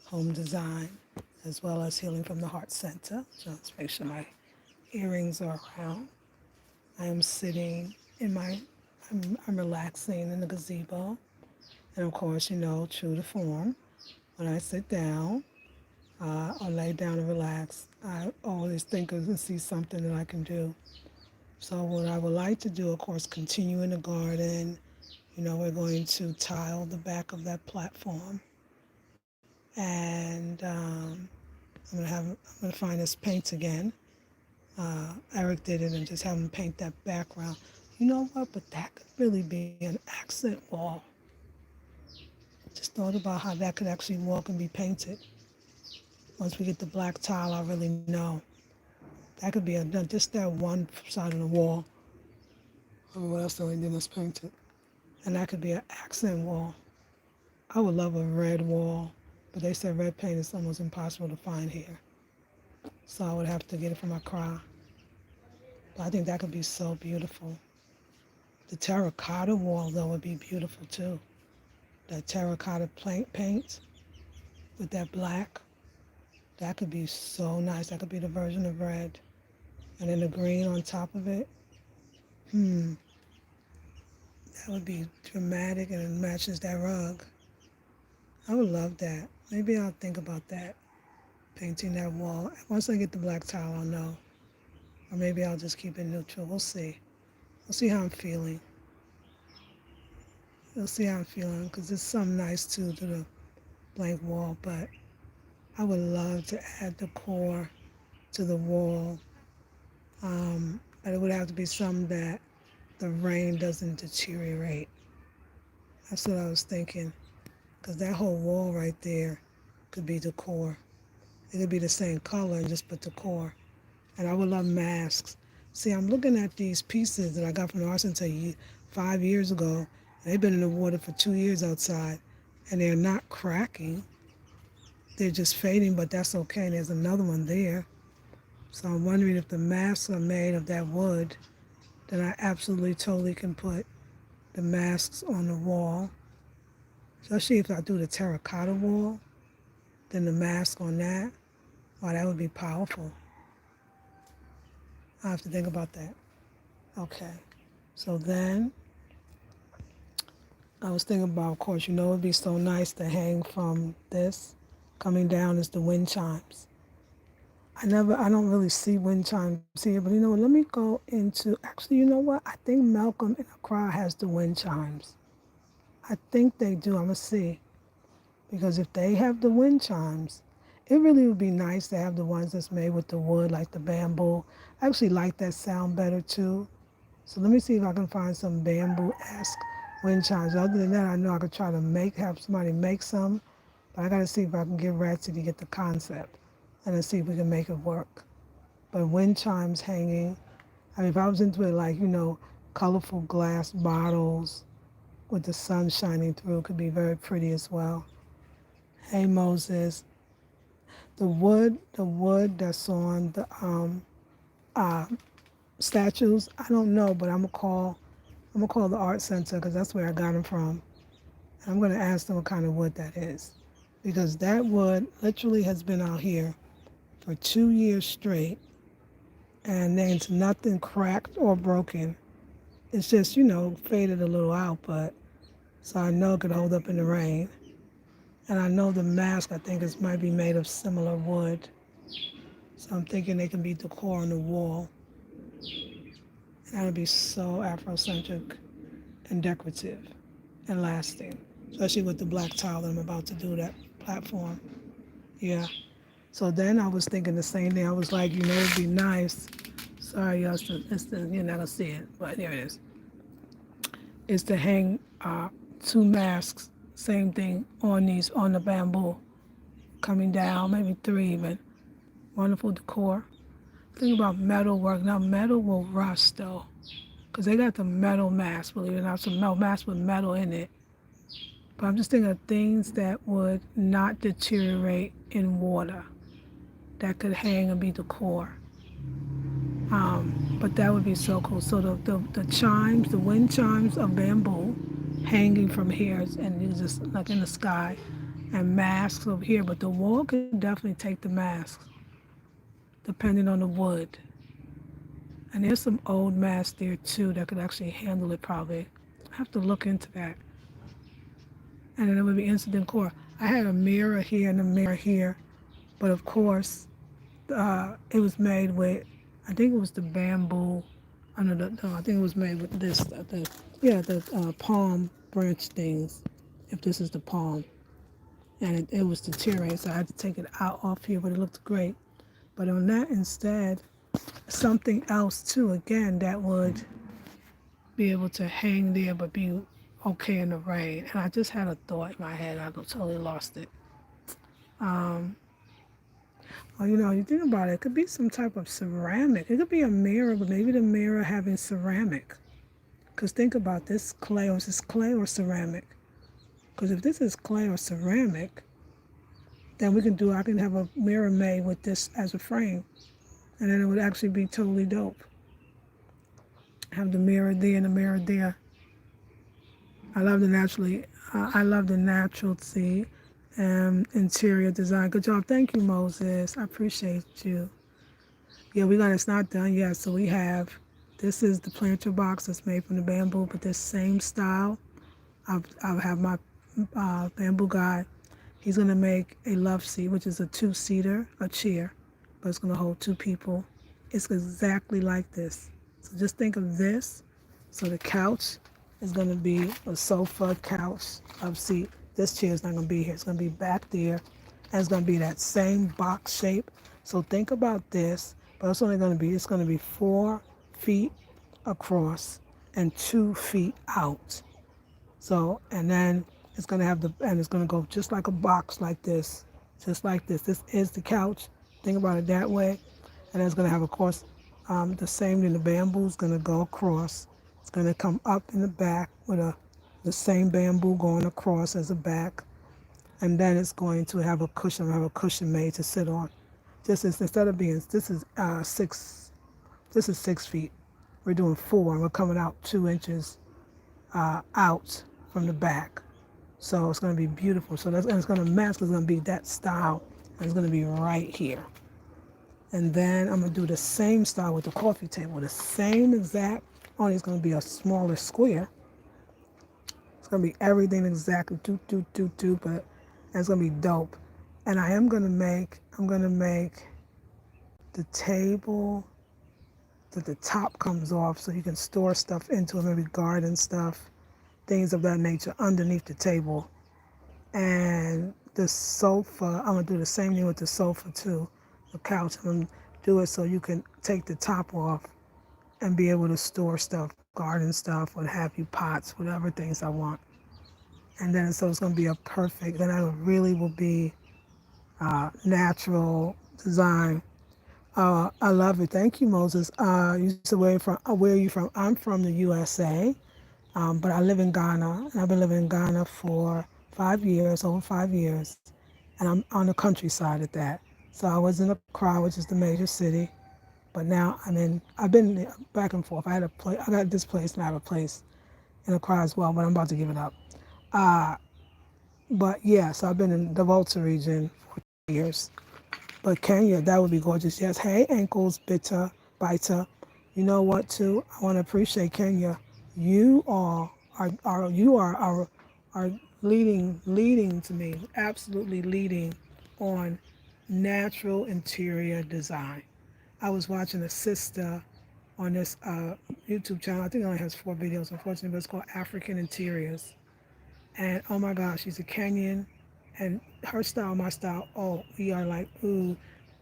home design, as well as healing from the heart center. So let's make sure my earrings are around. I am sitting in my, I'm relaxing in the gazebo. And of course, true to form, when I sit down or lay down and relax, I always think of and see something that I can do. So what I would like to do, of course, continue in the garden. We're going to tile the back of that platform, and I'm gonna find this paint again. Eric did it and just have him paint that background. You know what? But that could really be an accent wall. Just thought about how that could actually walk and be painted. Once we get the black tile, I really know that could be just that one side of the wall. I don't know what else the only thing that's painted, and that could be an accent wall. I would love a red wall, but they said red paint is almost impossible to find here. So I would have to get it from Accra. But I think that could be so beautiful. The terracotta wall, though, would be beautiful too. That terracotta paint with that black, that could be so nice. That could be the version of red. And then the green on top of it. That would be dramatic and it matches that rug. I would love that. Maybe I'll think about that, painting that wall. Once I get the black tile, I'll know. Or maybe I'll just keep it neutral. We'll see. We'll see how I'm feeling. We'll see how I'm feeling because there's something nice too to the blank wall, but I would love to add decor to the wall. But it would have to be something that the rain doesn't deteriorate. That's what I was thinking. Because that whole wall right there could be decor. It could be the same color, just put decor. And I would love masks. See, I'm looking at these pieces that I got from the art center 5 years ago. And they've been in the water for 2 years outside. And they're not cracking. They're just fading, but that's okay. There's another one there. So I'm wondering if the masks are made of that wood, then I absolutely totally can put the masks on the wall. Especially if I do the terracotta wall, then the mask on that. Oh, that would be powerful. I have to think about that. Okay. So then I was thinking about, of course, it'd be so nice to hang from this. Coming down is the wind chimes. I don't really see wind chimes here, but you know what? Let me go into, actually, you know what? I think Malcolm in Accra has the wind chimes. I think they do. I'm going to see. Because if they have the wind chimes, it really would be nice to have the ones that's made with the wood, like the bamboo. I actually like that sound better too. So let me see if I can find some bamboo-esque wind chimes. Other than that, I know I could try to have somebody make some, but I got to see if I can get Ratsy to get the concept and then see if we can make it work. But wind chimes hanging, I mean, if I was into it like, colorful glass bottles with the sun shining through, it could be very pretty as well. Hey Moses, the wood that's on the statues, I don't know, but I'm gonna call the art center because that's where I got them from. And I'm gonna ask them what kind of wood that is, because that wood literally has been out here for 2 years straight, and there's nothing cracked or broken. It's just faded a little out, but so I know it could hold up in the rain. And I know the mask, I think, might be made of similar wood. So I'm thinking they can be decor on the wall. And that'll be so Afrocentric and decorative and lasting, especially with the black tile that I'm about to do, that platform. Yeah. So then I was thinking the same thing. I was like, it'd be nice. Sorry, y'all, you're not going to see it, but here it is. Is to hang 2 masks, same thing, on the bamboo, coming down, maybe 3 even. Wonderful decor. Think about metal work. Now, metal will rust, though, because they got the metal mask, believe it or not, some metal mask with metal in it. But I'm just thinking of things that would not deteriorate in water, that could hang and be decor. But that would be so cool. So the chimes, the wind chimes of bamboo, hanging from here, and you just like in the sky, and masks over here, but the wall could definitely take the masks depending on the wood. And there's some old masks there too that could actually handle it probably. I have to look into that. And then it would be instant core. I had a mirror here and a mirror here, but of course, it was made with, I think it was the bamboo. I know no, I think it was made with this, the palm branch things. If this is the palm, and it was deteriorated, so I had to take it out off here, but it looked great. But on that instead, something else too, again, that would be able to hang there but be okay in the rain. And I just had a thought in my head, I totally lost it. Well, you think about it, it could be some type of ceramic. It could be a mirror, but maybe the mirror having ceramic. Because think about this clay, or is this clay or ceramic? Because if this is clay or ceramic, then I can have a mirror made with this as a frame. And then it would actually be totally dope. Have the mirror there and the mirror there. I love the naturalty and interior design. Good job. Thank you, Moses. I appreciate you. Yeah, it's not done yet. So this is the planter box that's made from the bamboo, but this same style. I'll have my bamboo guy. He's going to make a love seat, which is a two-seater, a chair, but it's going to hold two people. It's exactly like this. So just think of this. So the couch is going to be a sofa, couch, love seat. This chair is not going to be here. It's going to be back there, and it's going to be that same box shape. So think about this, but it's going to be 4 feet across and 2 feet out. So, and then it's going to it's going to go just like a box like this, just like this. This is the couch. Think about it that way. And then it's going to have, of course, the same thing. The bamboo is going to go across. It's going to come up in the back with the same bamboo going across as a back. And then it's going to have a cushion. I have a cushion made to sit on. Instead of being, this is 6 feet. We're doing 4, and we're coming out 2 inches out from the back. So it's going to be beautiful. And it's going to match. It's going to be that style. And it's going to be right here. And then I'm going to do the same style with the coffee table. The same exact, only it's going to be a smaller square. It's going to be everything exactly, but it's going to be dope. And I'm going to make the table that the top comes off so you can store stuff into it, maybe garden stuff, things of that nature underneath the table. And the sofa, I'm going to do the same thing with the sofa too, the couch. I'm going to do it so you can take the top off and be able to store stuff, garden stuff, what have you, pots, whatever things I want. And then so it's going to be then it really will be natural design. I love it. Thank you, Moses. You said where are you from? I'm from the USA, but I live in Ghana, and I've been living in Ghana for over 5 years, and I'm on the countryside at that. So I was in Accra, which is the major city, but now I've been back and forth. I got this place, and I have a place in Accra as well, but I'm about to give it up. But yeah, so I've been in the Volta region for 2 years. But Kenya, that would be gorgeous. Yes. Hey, ankles, bita. You know what? Too, I want to appreciate Kenya. You are leading to me, absolutely leading on natural interior design. I was watching a sister on this YouTube channel. I think it only has 4 videos, unfortunately, but it's called African Interiors. And oh my gosh, she's a Kenyan, and her style, my style, oh, we are like, ooh,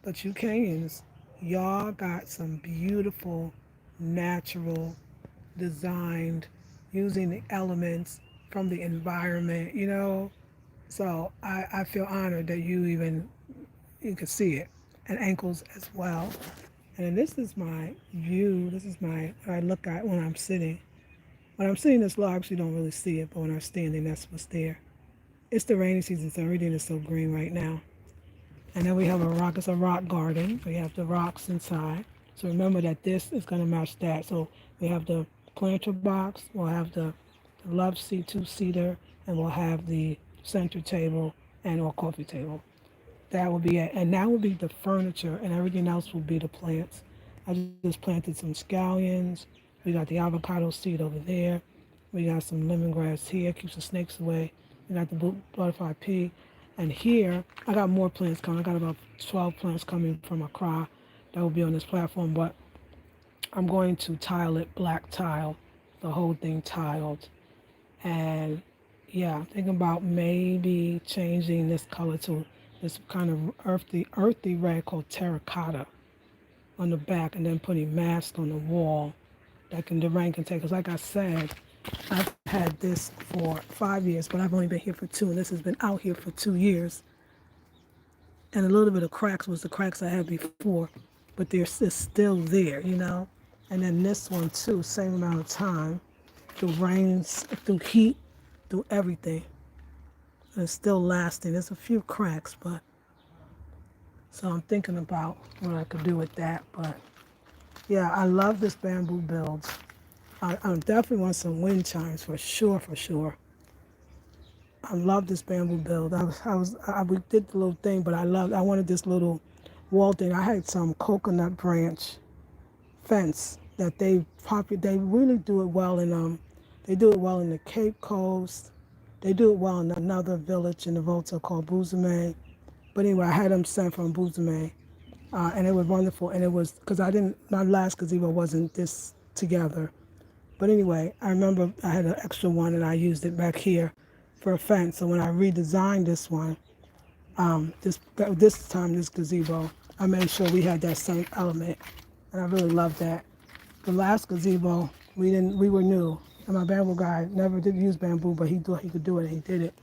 but you Kenyans, y'all got some beautiful, natural, designed, using the elements from the environment. So I feel honored that you can see it, and ankles as well. And then this is my view. This is what I look at when I'm sitting. When I'm sitting this low, I actually don't really see it, but when I'm standing, that's what's there. It's the rainy season, so everything is so green right now. And then we have it's a rock garden. We have the rocks inside. So remember that this is going to match that. So we have the planter box, we'll have the love seat, two-seater, and we'll have the center table and or coffee table. That would be it. And that would be the furniture, and everything else will be the plants. I just planted some scallions. We got the avocado seed over there. We got some lemongrass here, keeps the snakes away. We got the butterfly pea. And here, I got more plants coming. I got about 12 plants coming from Accra that will be on this platform, but I'm going to tile it black tile, the whole thing tiled. And yeah, I'm thinking about maybe changing this color to this kind of earthy red called terracotta on the back, and then putting masks on the wall that the rain can take. Because like I said, I've had this for 5 years, but I've only been here for 2, and this has been out here for 2 years. And a little bit of cracks was the cracks I had before, but they're still there, you know. And then this one too, same amount of time, through rains, through heat, through everything. And it's still lasting. There's a few cracks, but so I'm thinking about what I could do with that. But yeah, I love this bamboo build. I definitely want some wind chimes for sure, for sure. I love this bamboo build. We did the little thing, but I wanted this little wall thing. I had some coconut branch fence that they really do it well they do it well in the Cape Coast. They do it well in another village in the Volta called Buzame. But anyway, I had them sent from Buzame, and it was wonderful. And it was because my last gazebo wasn't this together. But anyway, I remember I had an extra one and I used it back here for a fence. So when I redesigned this one, this time this gazebo, I made sure we had that same element, and I really loved that. The last gazebo, we were new, and my bamboo guy never did use bamboo, but he thought he could do it, and he did it.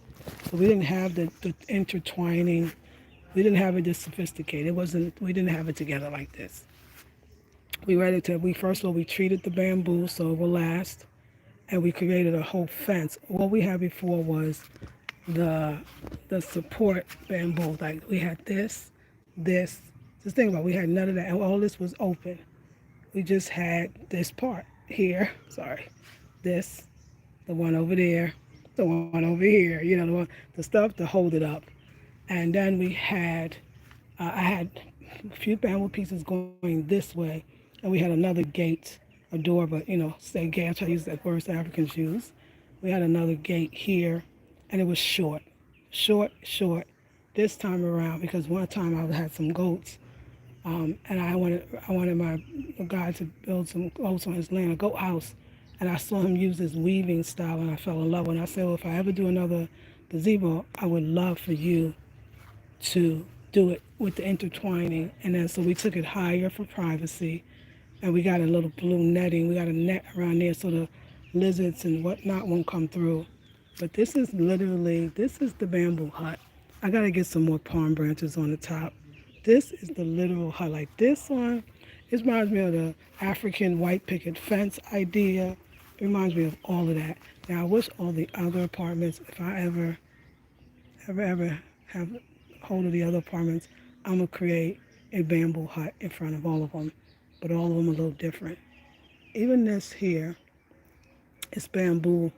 So we didn't have the intertwining. We didn't have it this sophisticated. We didn't have it together like this. First of all, we treated the bamboo so it will last, and we created a whole fence. What we had before was the support bamboo. Like we had this. Just think about it, we had none of that, and all this was open. We just had this part here. Sorry, this, the one over there, the one over here. You know, the stuff to hold it up. And then I had a few bamboo pieces going this way, and we had another gate, a door, but say gate. I try to use that word that Africans use. We had another gate here, and it was short. This time around, because one time I had some goats, and I wanted my guy to build some goats on his land, a goat house, and I saw him use this weaving style, and I fell in love. And I said, well, if I ever do another gazebo, I would love for you to do it with the intertwining. And then so we took it higher for privacy, and we got a little blue netting. We got a net around there so the lizards and whatnot won't come through. But this is the bamboo hut. I gotta get some more palm branches on the top. This is the literal hut. Like this one, it reminds me of the African white picket fence idea. It reminds me of all of that. Now I wish all the other apartments, if I ever have hold of the other apartments, I'm gonna create a bamboo hut in front of all of them. But all of them are a little different. Even this here, it's bamboo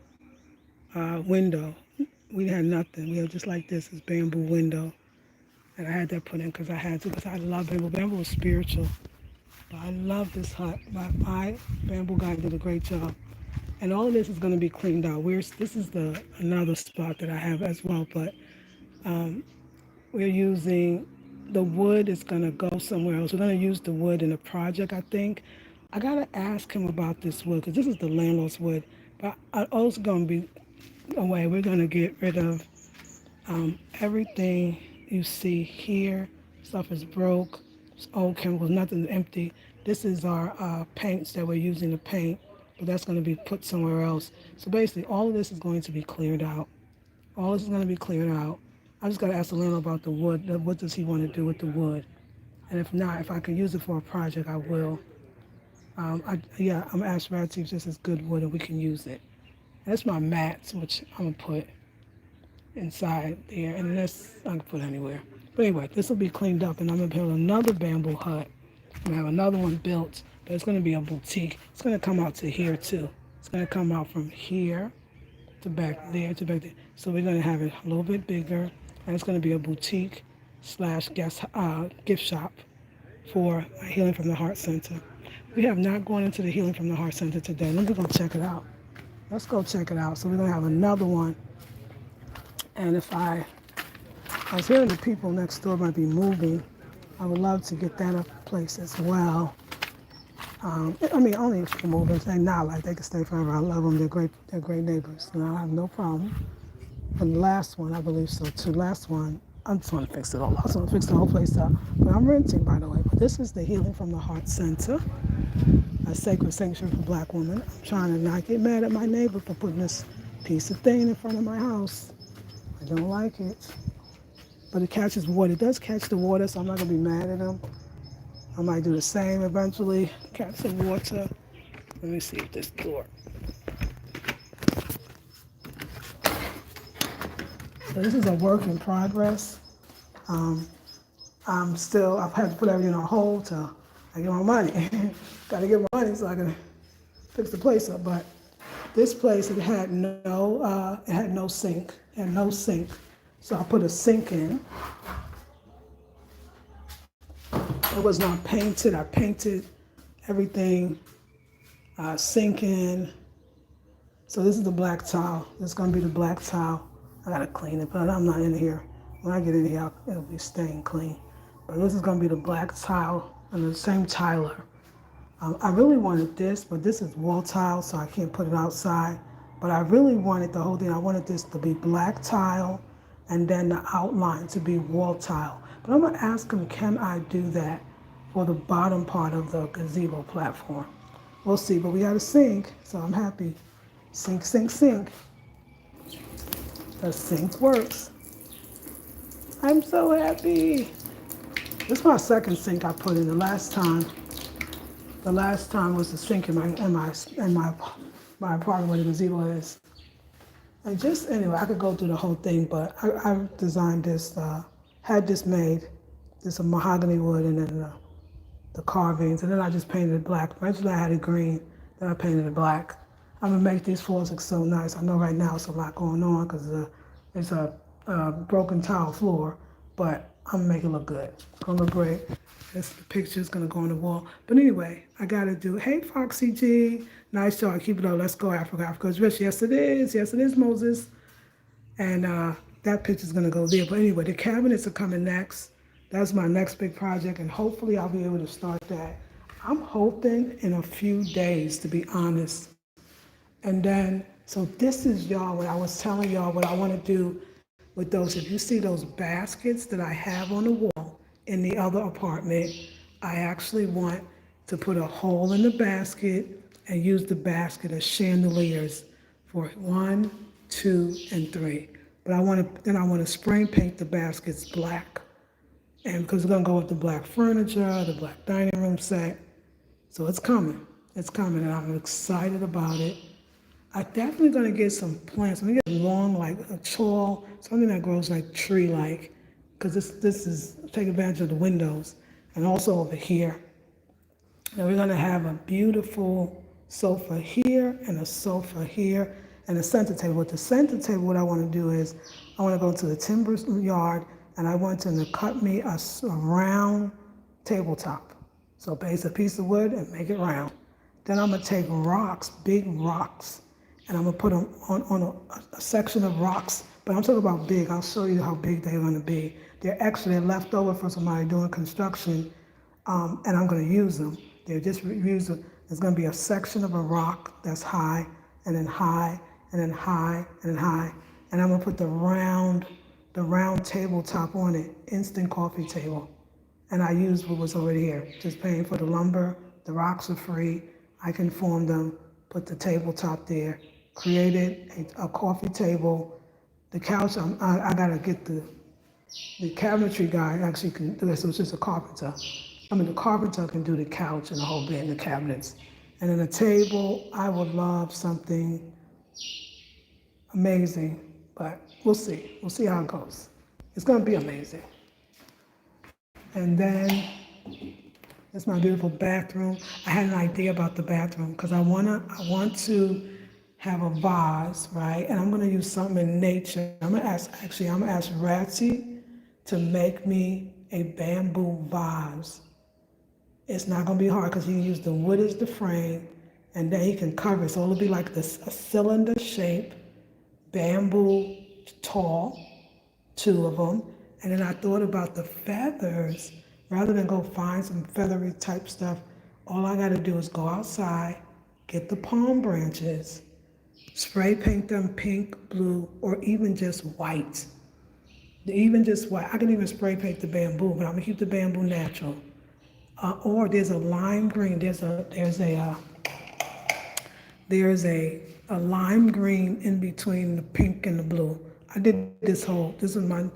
window. We had nothing. We had just like this bamboo window. And I had that put in because I had to, because I love bamboo. Bamboo is spiritual. But I love this hut. My bamboo guy did a great job. And all of this is going to be cleaned out. This is another spot that I have as well. But we're using the wood is going to go somewhere else. We're going to use the wood in a project, I think. I got to ask him about this wood because this is the landlord's wood. But I also going to be away. We're going to get rid of everything you see here. Stuff is broke. It's old chemicals. Nothing's empty. This is our paints that we're using to paint, but that's going to be put somewhere else. So basically, all of this is going to be cleared out. All this is going to be cleared out. I just got to ask the landlord about the wood. What does he want to do with the wood? And if not, if I can use it for a project, I will. I'm asking Brad if this is good wood and we can use it. That's my mats, which I'm going to put inside there. And this I can put anywhere. But anyway, this will be cleaned up and I'm going to build another bamboo hut. I'm going to have another one built, but it's going to be a boutique. It's going to come out to here too. It's going to come out from here to back there to back there. So we're going to have it a little bit bigger. and it's going to be a boutique slash gift shop for my Healing from the Heart Center. We have not gone into the Healing from the Heart Center today. Let me go check it out. Let's go check it out. So we're going to have another one. And if I was hearing the people next door might be moving, I would love to get that up place as well. I mean, only if they're moving. If they're not, like they can stay forever. I love them. They're great. They're great neighbors. And I have no problem. And the last one, I believe so too. Last one, I just want to fix it all. I just want to fix the whole place up. But I'm renting, by the way. But this is the Healing from the Heart Center, a sacred sanctuary for Black women. I'm trying to not get mad at my neighbor for putting this piece of thing in front of my house. I don't like it. But it catches water. It does catch the water, so I'm not going to be mad at him. I might do the same eventually. Catch some water. Let me see if this door. So this is a work in progress. I've had to put everything on hold till I get my money. Got to get my money so I can fix the place up. But this place, it had no sink. It had no sink. So I put a sink in. It was not painted. I painted everything, sink in. So this is the black tile. This is going to be the black tile. I got to clean it, but I'm not in here. When I get in here, it'll be staying clean. But this is going to be the black tile and the same tiler. I really wanted this, but this is wall tile, so I can't put it outside. But I really wanted the whole thing. I wanted this to be black tile and then the outline to be wall tile. But I'm going to ask him, can I do that for the bottom part of the gazebo platform? We'll see, but we got a sink, so I'm happy. Sink, sink, sink. The sink works. I'm so happy. This is my second sink I put in. The last time was the sink in my apartment where the gazebo is. And just anyway, I could go through the whole thing, but I designed this, had this made, this mahogany wood and then the carvings, and then I just painted it black. Eventually I had it green, then I painted it black. I'm gonna make these floors look so nice. I know right now it's a lot going on because it's a broken tile floor, but I'm gonna make it look good. It's gonna look great. This picture's gonna go on the wall. But anyway, I gotta do, hey Foxy G, nice job, keep it up, let's go Africa. Africa's rich, yes it is Moses. And that picture's gonna go there. But anyway, the cabinets are coming next. That's my next big project, and hopefully I'll be able to start that. I'm hoping in a few days, to be honest. And then, so this is y'all, what I was telling y'all, what I wanna do with those. If you see those baskets that I have on the wall in the other apartment, I actually want to put a hole in the basket and use the basket as chandeliers for 1, 2, and 3. But I want to spray paint the baskets black, and because it's gonna go with the black furniture, the black dining room set. So it's coming, and I'm excited about it. I'm definitely gonna get some plants. I'm gonna get long, like a tall, something that grows like tree-like, because this is take advantage of the windows, and also over here. And we're gonna have a beautiful sofa here and a sofa here and a center table. With the center table, what I want to do is I want to go to the timber yard and I want them to cut me a round tabletop. So base a piece of wood and make it round. Then I'm gonna take rocks, big rocks, and I'm gonna put them on a section of rocks. But I'm talking about big. I'll show you how big they're gonna be. They're left over for somebody doing construction, and I'm gonna use them. They're just reused. There's gonna be a section of a rock that's high, and then high, and then high, and then high. And I'm gonna put the round tabletop on it, instant coffee table. And I used what was already here, just paying for the lumber. The rocks are free. I can form them, put the tabletop there, created a coffee table. The couch, I gotta get the cabinetry guy actually can do it, so it's just a carpenter. The carpenter can do the couch and the whole bed and the cabinets. And then the table, I would love something amazing, but we'll see. We'll see how it goes. It's gonna be amazing. And then, that's my beautiful bathroom. I had an idea about the bathroom because I want to have a vase, right? And I'm gonna use something in nature. I'm gonna ask Ratsy to make me a bamboo vase. It's not gonna be hard because you can use the wood as the frame and then he can cover it. So it'll be like this a cylinder shape, bamboo tall, two of them. And then I thought about the feathers. Rather than go find some feathery type stuff, all I gotta do is go outside, get the palm branches, spray paint them pink, blue, or even just white. Even just white. I can even spray paint the bamboo, but I'm gonna keep the bamboo natural. Or there's a lime green. There's a lime green in between the pink and the blue. I did this is my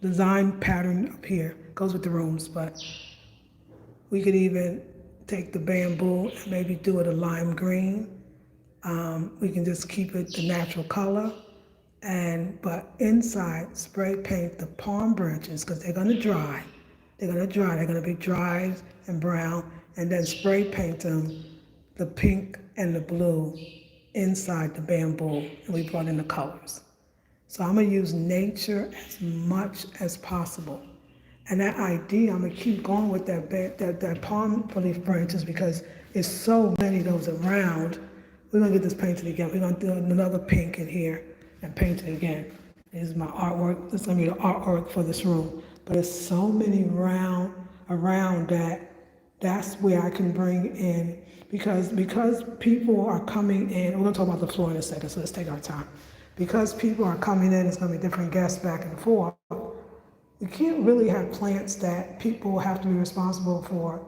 design pattern up here. Goes with the rooms, but we could even take the bamboo and maybe do it a lime green. We can just keep it the natural color. But inside, spray paint the palm branches because they're gonna dry. They're gonna be dry and brown, and then spray paint them the pink and the blue inside the bamboo, and we brought in the colors. So I'm gonna use nature as much as possible. And that idea, I'm gonna keep going with that palm leaf branches because there's so many of those around. We're gonna get this painted again. We're gonna do another pink in here and paint it again. This is my artwork. This is gonna be the artwork for this room. But there's so many around that that's where I can bring in because people are coming in. We're gonna talk about the floor in a second, so let's take our time. Because people are coming in, it's gonna be different guests back and forth. We can't really have plants that people have to be responsible for.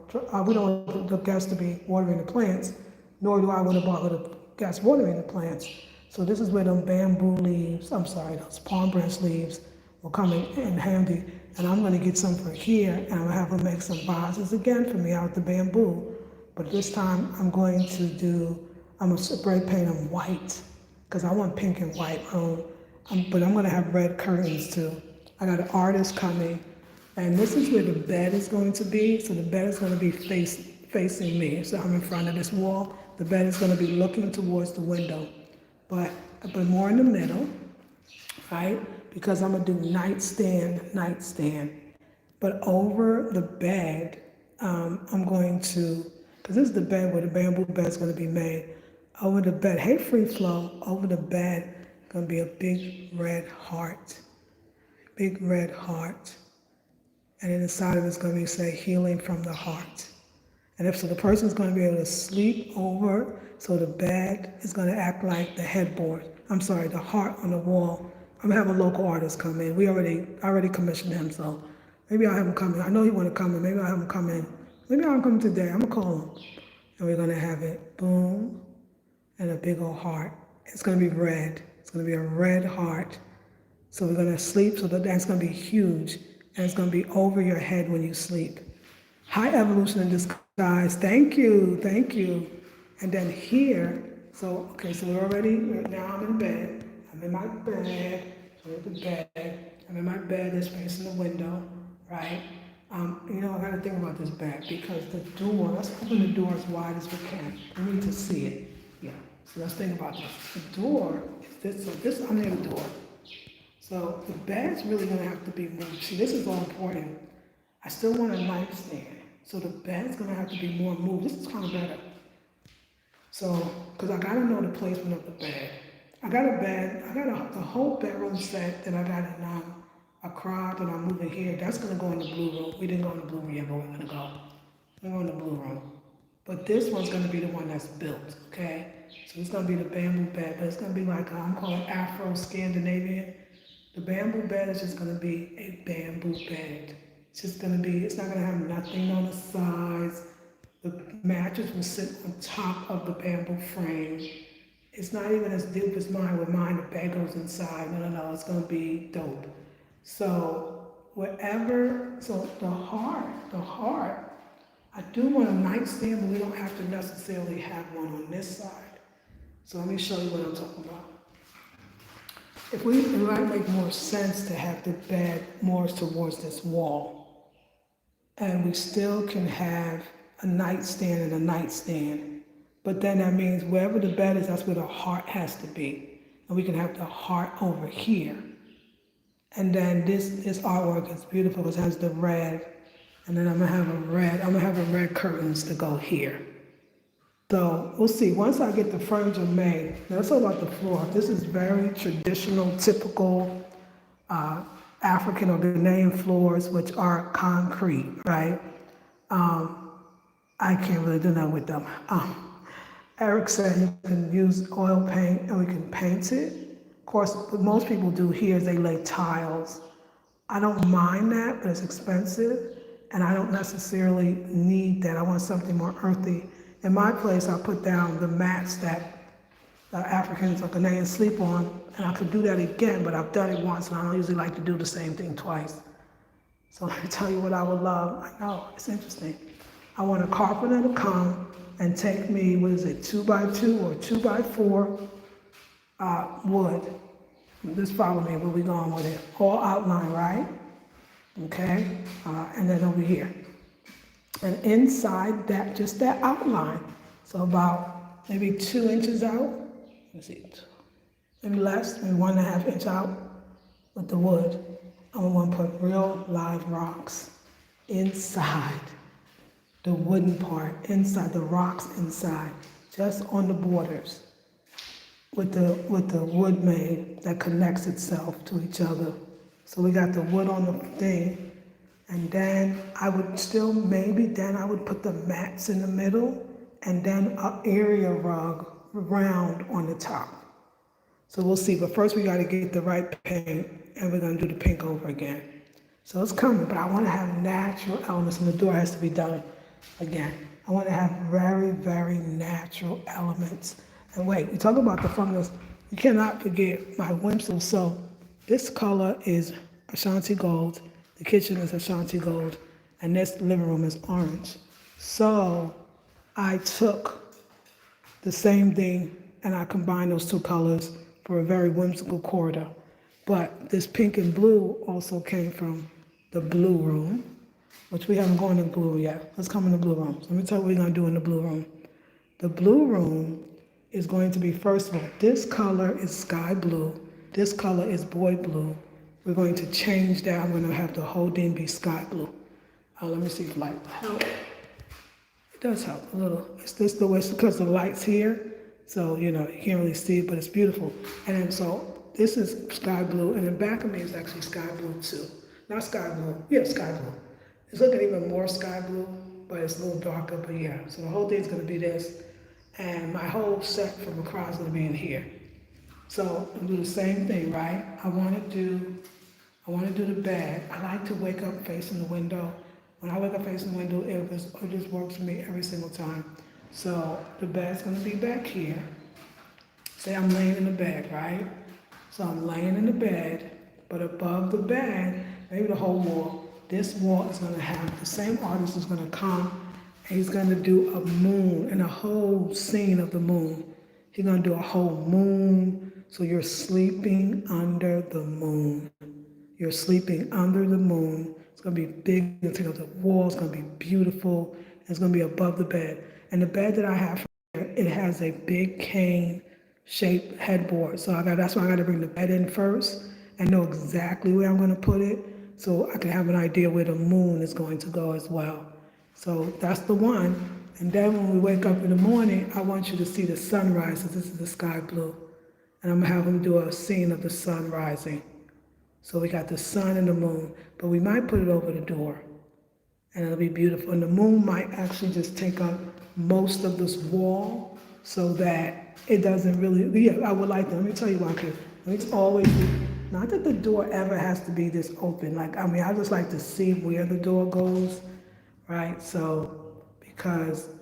We don't want the guests to be watering the plants, nor do I want to bother the guests watering the plants. So this is where those those palm branch leaves will come in handy. And I'm gonna get some for here, and I'm gonna have them make some vases again for me out of the bamboo. But this time I'm gonna spray paint them white, because I want pink and white. But I'm gonna have red curtains too. I got an artist coming, and this is where the bed is going to be. So the bed is going to be facing me. So I'm in front of this wall. The bed is going to be looking towards the window, but more in the middle, right? Because I'm going to do nightstand. But over the bed, I'm going to, because this is the bed where the bamboo bed is going to be made. Over the bed, hey free flow, over the bed, going to be a big red heart. Big red heart. And then inside of it's going to be say healing from the heart. And if so, the person's going to be able to sleep over, so the bed is going to act like the headboard. The heart on the wall. I'm going to have a local artist come in. I already commissioned him, so maybe I'll have him come in. I know he want to come in. Maybe I'll have him come in. Maybe I'll come today. I'm going to call him. And we're going to have it, boom, and a big old heart. It's going to be red. It's going to be a red heart. So we're gonna sleep, so that's gonna be huge, and it's gonna be over your head when you sleep. High evolution in disguise, thank you. And then here, so now I'm in bed. I'm in my bed, I'm in my bed that's facing the window, right? I gotta think about this bed, because the door, let's open the door as wide as we can. We need to see it, yeah. So let's think about this. The door is this, I'm near the door. So the bed's really gonna have to be moved. See, this is all important. I still want a nightstand. So the bed's gonna have to be more moved. This is kind of better. So, because I gotta know the placement of the bed. I got the whole bedroom set that I got in Accra that I'm moving here. That's gonna go in the blue room. We didn't go in the blue room yet, but we're gonna go. We're going in the blue room. But this one's gonna be the one that's built, okay? So it's gonna be the bamboo bed, but it's gonna be like, I'm calling Afro-Scandinavian. The bamboo bed is just gonna be a bamboo bed. It's not gonna have nothing on the sides. The mattress will sit on top of the bamboo frame. It's not even as deep as mine. With mine, the bed goes inside. No, it's gonna be dope. So the heart, I do want a nightstand, but we don't have to necessarily have one on this side. So let me show you what I'm talking about. It might make more sense to have the bed more towards this wall. And we still can have a nightstand and a nightstand. But then that means wherever the bed is, that's where the heart has to be. And we can have the heart over here. And then this artwork is beautiful because it has the red. And then I'm gonna have a red curtains to go here. So we'll see. Once I get the furniture made, now let's talk about the floor. This is very traditional, typical African or Ghanaian floors, which are concrete, right? I can't really do nothing with them. Eric said you can use oil paint and we can paint it. Of course, what most people do here is they lay tiles. I don't mind that, but it's expensive, and I don't necessarily need that. I want something more earthy. In my place, I put down the mats that Africans or Ghanaians sleep on, and I could do that again, but I've done it once, and I don't usually like to do the same thing twice. So let me tell you what I would love. I know, it's interesting. I want a carpenter to come and take me, 2x2 or 2x4 wood. Just follow me, where we going with it. All outline, right? Okay, and then over here. And inside that, just that outline, so about maybe 2 inches out, let's see, maybe less, maybe 1.5 inch out with the wood. I'm gonna put real live rocks inside the wooden part, inside the rocks inside, just on the borders, with the wood made that connects itself to each other. So we got the wood on the thing, and then I would put the mats in the middle, and then an area rug round on the top. So we'll see, but first we gotta get the right paint, and we're gonna do the pink over again. So it's coming, but I wanna have natural elements, and the door has to be done again. I wanna have very, very natural elements. And wait, we talk about the fungus, you cannot forget my whimsical. So this color is Ashanti gold, the kitchen is Ashanti gold, and this living room is orange. So I took the same thing and I combined those two colors for a very whimsical corridor. But this pink and blue also came from the blue room, which we haven't gone to the blue room yet. Let's come in the blue room. So let me tell you what we're gonna do in the blue room. The blue room is going to be, first of all, this color is sky blue. This color is boy blue. We're going to change that. I'm going to have the whole thing be sky blue. Let me see if light helps. It does help a little. It's just the way, because the light's here, so you can't really see it, but it's beautiful. And then so this is sky blue, and the back of me is actually sky blue too. Not sky blue, yeah, sky blue. It's looking even more sky blue, but it's a little darker, but yeah. So the whole thing's going to be this. And my whole set from across is going to be in here. So I'll do the same thing, right? I want to do the bed. I like to wake up facing the window. When I wake up facing the window, it just works for me every single time. So the bed's going to be back here. Say I'm laying in the bed, right? So I'm laying in the bed, but above the bed, maybe the whole wall, this wall is going to have, the same artist is going to come, and he's going to do a moon and a whole scene of the moon. He's going to do a whole moon. So you're sleeping under the moon. You're sleeping under the moon. It's going to be big. The wall is going to be beautiful. It's going to be above the bed. And the bed that I have here, it has a big cane-shaped headboard. So that's why I got to bring the bed in first and know exactly where I'm going to put it, so I can have an idea where the moon is going to go as well. So that's the one. And then when we wake up in the morning, I want you to see the sunrise. So this is the sky blue. And I'm gonna have them do a scene of the sun rising. So we got the sun and the moon, but we might put it over the door, and it'll be beautiful. And the moon might actually just take up most of this wall so that it doesn't really, I would like that. Let me tell you why, because it's always, not that the door ever has to be this open. I just like to see where the door goes. Right,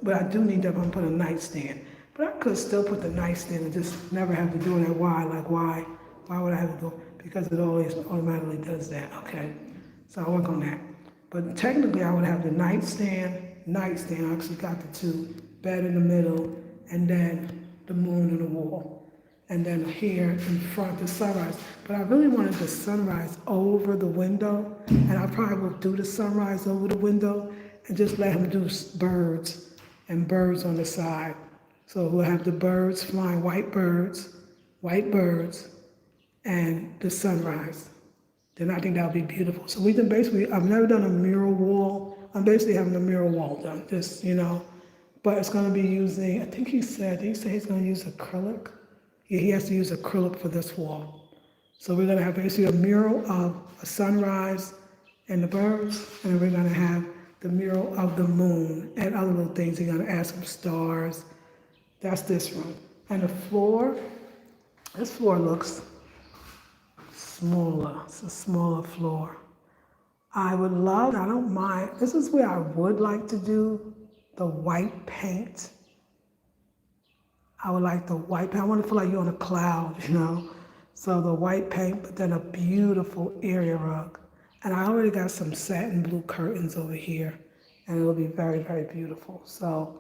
but I do need to put a nightstand. But I could still put the nightstand and just never have to do that. Why? Why would I have to do? Because it always automatically does that. Okay, so I'll work on that. But technically, I would have the nightstand. I actually got the two, bed in the middle, and then the moon in the wall. And then here in front, the sunrise. But I really wanted the sunrise over the window, and I probably will do the sunrise over the window and just let him do birds on the side. So we'll have the birds flying, white birds, and the sunrise. Then I think that'll be beautiful. So we can basically, I've never done a mural wall. I'm basically having a mural wall done, just, but it's going to be using, I think he said he's going to use acrylic. Yeah, he has to use acrylic for this wall. So we're going to have basically a mural of a sunrise and the birds, and then we're going to have the mural of the moon and other little things. You're going to add some stars. That's this room. And the floor, this floor looks smaller. It's a smaller floor. I don't mind, this is where I would like to do the white paint. I would like the white paint. I want to feel like you're on a cloud. So the white paint, but then a beautiful area rug. And I already got some satin blue curtains over here, and it'll be very, very beautiful. So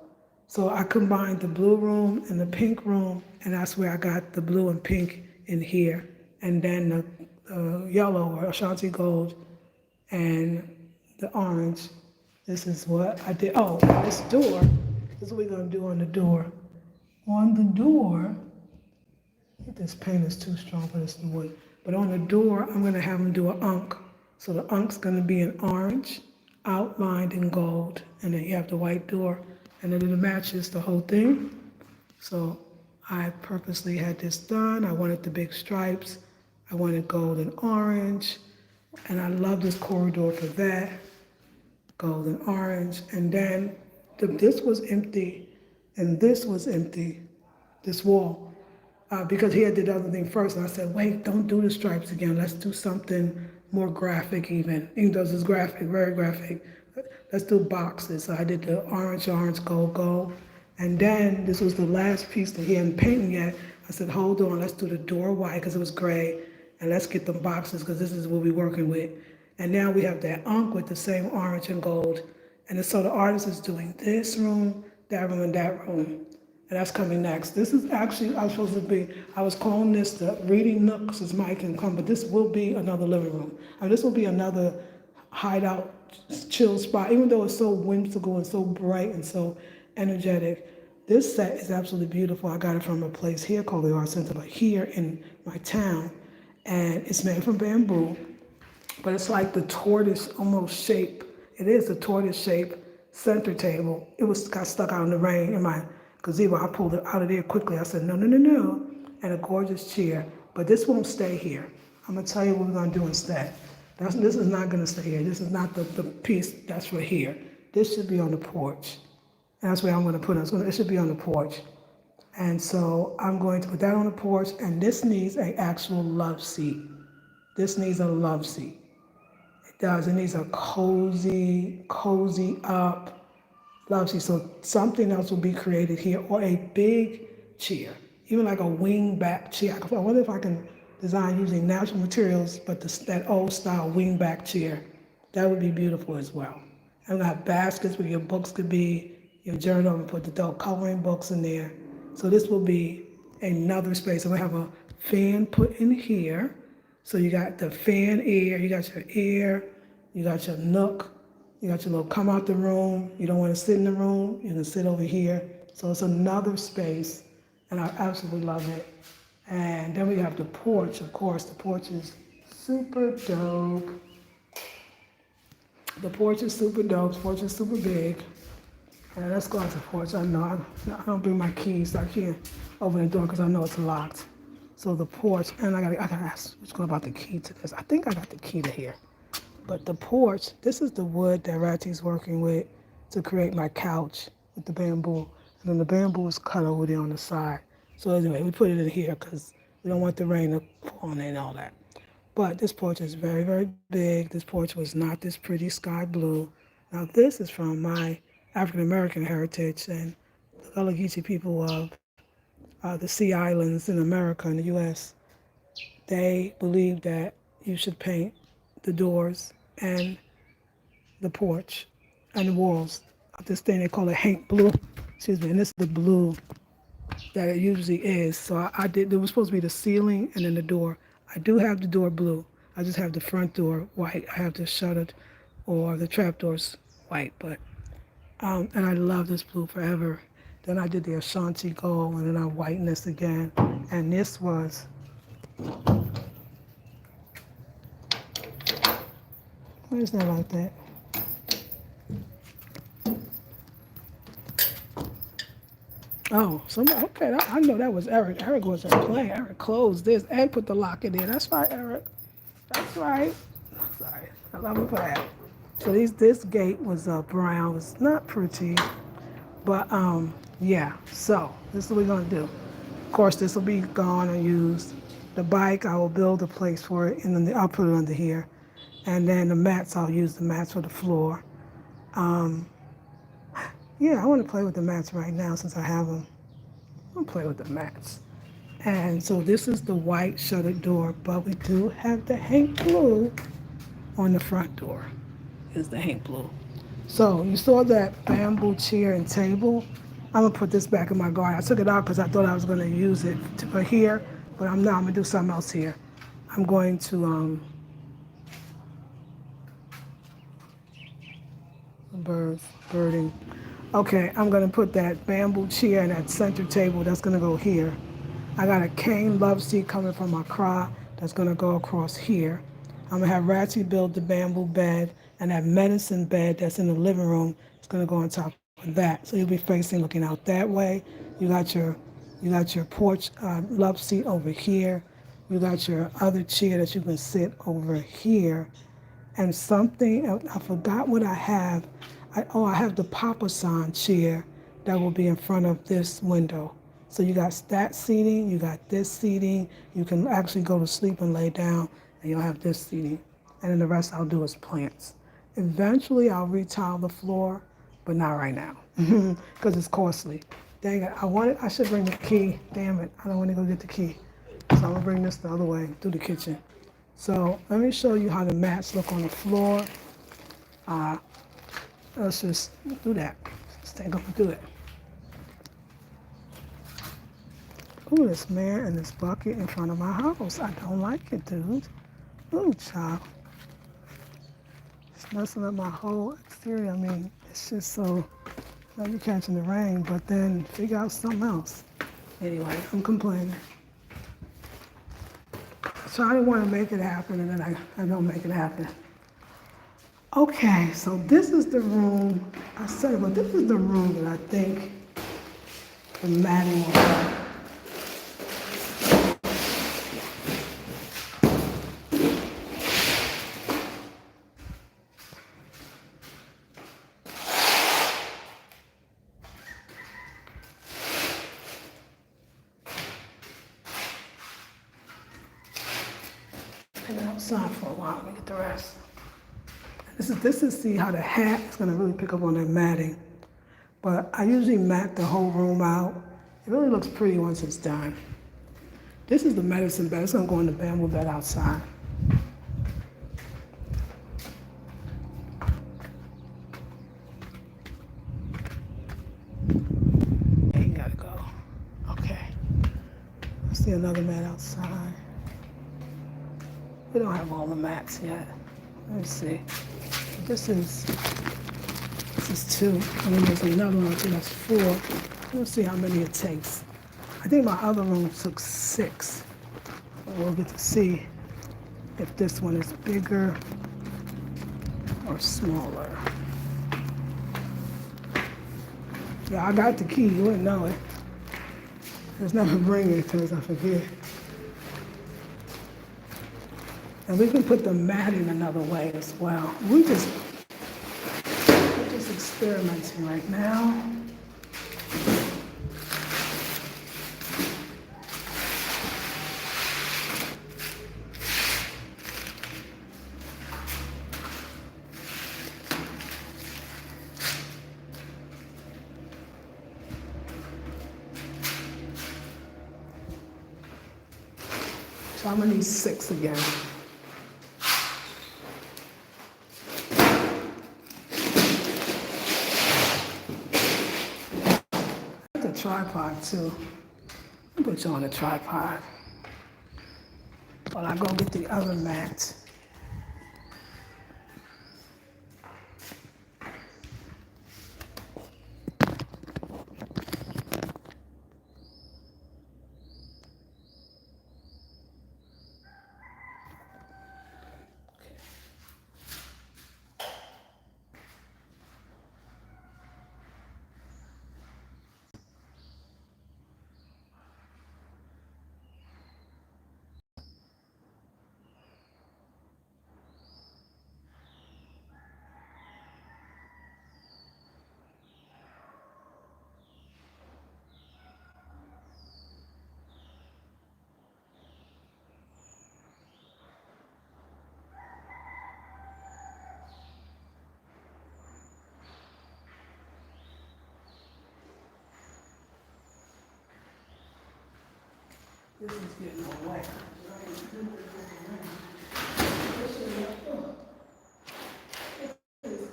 I combined the blue room and the pink room, and that's where I got the blue and pink in here. And then the yellow or Ashanti gold and the orange. This is what I did. Oh, this door, this is what we're going to do on the door. On the door, I think this paint is too strong for this wood. But on the door, I'm going to have them do an unk. So the unk's going to be in orange, outlined in gold. And then you have the white door. And then it matches the whole thing. So I purposely had this done. I wanted the big stripes. I wanted gold and orange. And I love this corridor for that. Gold and orange. And then this was empty. And this was empty, this wall. Because he had did the other thing first. And I said, wait, don't do the stripes again. Let's do something more graphic even. Even though this is graphic, very graphic. Let's do boxes. So I did the orange, gold. And then this was the last piece that he hadn't painted yet. I said, hold on, let's do the door white because it was gray. And let's get the boxes because this is what we're working with. And now we have that unk with the same orange and gold. And so the artist is doing this room, that room, and that room. And that's coming next. This is actually, I was calling this the reading nook because Mike can come, but this will be another living room. This will be another hideout, chill spot, even though it's so whimsical and so bright and so energetic. This set is absolutely beautiful. I got it from a place here called the Art Center, but here in my town. And it's made from bamboo, but it's like the tortoise almost shape. It is a tortoise shape center table. Got stuck out in the rain in my gazebo. I pulled it out of there quickly. I said, no. And a gorgeous chair. But this won't stay here. I'm going to tell you what we're going to do instead. This is not going to stay here. This is not the piece that's for here. This should be on the porch. And that's where I'm going to put it. It should be on the porch. And so I'm going to put that on the porch. And this needs an actual love seat. This needs a love seat. It does. It needs a cozy up love seat. So something else will be created here, or a big chair, even like a wing back chair. I wonder if I can design using natural materials, but that old style wing back chair. That would be beautiful as well. I'm gonna have baskets where your books could be, your journal, and put the adult coloring books in there. So this will be another space. I'm gonna have a fan put in here. So you got the fan air, you got your air, you got your nook, you got your little come out the room. You don't want to sit in the room, you can sit over here. So it's another space, and I absolutely love it. And then we have the porch, of course. The porch is super dope. The porch is super dope. The porch is super big. And let's go out to the porch. I know I don't bring my keys, so I can't open the door because I know it's locked. So the porch, and I gotta ask what's going about the key to this. I think I got the key to here. But the porch, this is the wood that Ratty's working with to create my couch with the bamboo. And then the bamboo is cut over there on the side. So anyway, we put it in here because we don't want the rain to fall on it and all that. But this porch is very, very big. This porch was not this pretty sky blue. Now this is from my African American heritage and the Gullah Geechee people of the Sea Islands in America and the U.S. They believe that you should paint the doors and the porch and the walls of this thing they call it Hank blue. And this is the blue that it usually is. So I did, it was supposed to be the ceiling and then the door. I do have the door blue. I just have the front door white. I have the shuttered or the trap doors white, but and I love this blue forever. Then I did the Ashanti gold, and then I whitened this again. And this was, why is that like that? Oh, somebody, okay, I know that was Eric. Eric wasn't playing. Eric closed this and put the lock in there. That's right, Eric. That's right. Sorry, I love him for that. So this gate was brown. It's not pretty, but yeah. So this is what we're gonna do. Of course, this will be gone and used. The bike, I will build a place for it, and then I'll put it under here. And then the mats, I'll use the mats for the floor. Um, yeah, I want to play with the mats right now since I have them. I'll play with the mats. And so this is the white shuttered door, but we do have the Hank Blue on the front door. Is the Hank Blue. So you saw that bamboo chair and table. I'm gonna put this back in my garden. I took it out because I thought I was gonna use it for here, but I'm not. I'm gonna do something else here. I'm going to birding. Okay, I'm gonna put that bamboo chair and that center table. That's gonna go here. I got a cane love seat coming from Accra that's gonna go across here. I'm gonna have Ratchy build the bamboo bed, and that medicine bed that's in the living room is gonna go on top of that. So you'll be facing, looking out that way. You got your porch love seat over here. You got your other chair that you can sit over here. And something, I forgot what I have. I have the Papasan chair that will be in front of this window. So you got that seating, you got this seating. You can actually go to sleep and lay down, and you'll have this seating. And then the rest I'll do is plants. Eventually I'll retile the floor, but not right now, because it's costly. Dang it, I should bring the key. Damn it, I don't want to go get the key. So I'm gonna bring this the other way through the kitchen. So let me show you how the mats look on the floor. Let's just do that. Let's take them and do it. Ooh, this man and this bucket in front of my house. I don't like it, dude. Ooh, child. It's messing up my whole exterior. I mean, it's just so, you're catching the rain, but then figure out something else. Anyway, I'm complaining. So I didn't want to make it happen, and then I don't make it happen. Okay, so this is the room. I said it, but this is the room that I think the matting will be. Outside for a while. Let me get the rest. This is see how the hat is going to really pick up on that matting. But I usually mat the whole room out. It really looks pretty once it's done. This is the medicine bed. It's going to go in the bamboo bed outside. Ain't got to go. Okay. I see another mat outside. We don't have all the mats yet. Let me see. This is 2, and then there's another one, I think that's 4. Let's see how many it takes. I think my other room took 6. We'll get to see if this one is bigger or smaller. Yeah, I got the key, you wouldn't know it. Just never bring it because I forget. And we can put the matting another way as well. We're just experimenting right now. So I'm gonna need 6 again. Tripod too. I'll put you on a tripod while I go get the other mat. This is getting away.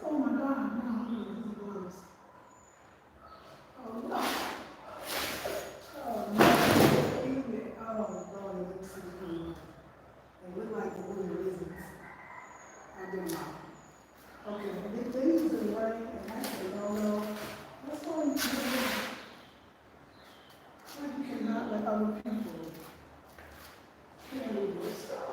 Oh my God, no. Oh no. Oh no. Oh Lord, it looks so good. They look like the little lizards. I don't know. Okay, these are the right, and actually don't know. What's going on? Why you cannot let other people carry your stuff?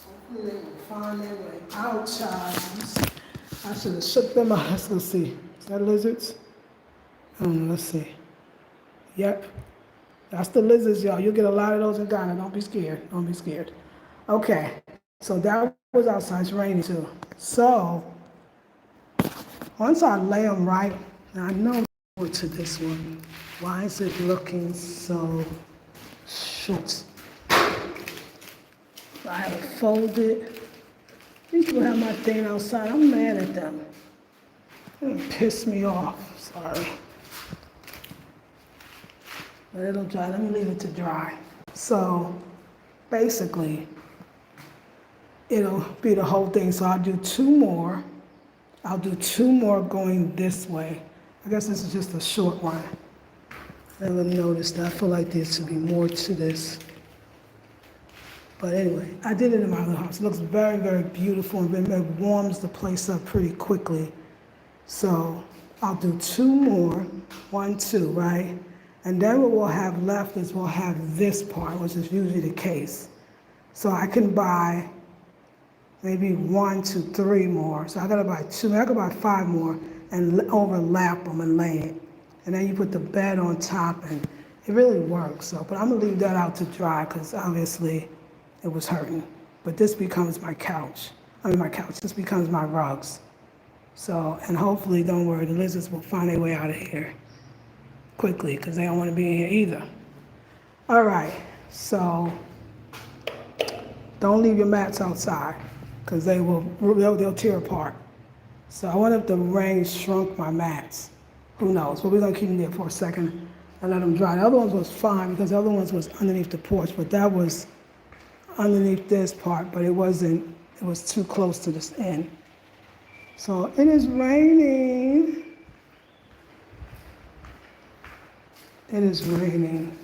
Hopefully they will find their way out, child. I should have shook them out. Let's go see. Is that lizards? I don't know. Let's see. Yep. That's the lizards, y'all. You'll get a lot of those in Ghana. Don't be scared. Don't be scared. Okay. So that was outside. It's raining too. So once I lay them right, now I know to this one. Why is it looking so short? I have it folded. These people have my thing outside. I'm mad at them. It pissed me off. Sorry. But it'll dry. Let me leave it to dry. So basically, it'll be the whole thing. So I'll do two more. I'll do two more going this way. I guess this is just a short one. Never noticed that. I feel like there should be more to this. But anyway, I did it in my other house. It looks very, very beautiful, and it warms the place up pretty quickly. So I'll do two more, 1, 2, right? And then what we'll have left is we'll have this part, which is usually the case. So I can buy maybe 1, 2, 3 more. So I gotta buy 2, I could buy 5 more and overlap them and lay it. And then you put the bed on top, and it really works. So, but I'm gonna leave that out to dry because obviously it was hurting. But this becomes my couch. This becomes my rugs. So, and hopefully, don't worry, the lizards will find their way out of here quickly because they don't want to be in here either. All right, so don't leave your mats outside because they'll tear apart. So I wonder if the rain shrunk my mats. Who knows? But we're gonna keep them there for a second and let them dry. The other ones was fine because the other ones was underneath the porch, but that was underneath this part, but it wasn't, it was too close to this end. So it is raining. It is raining.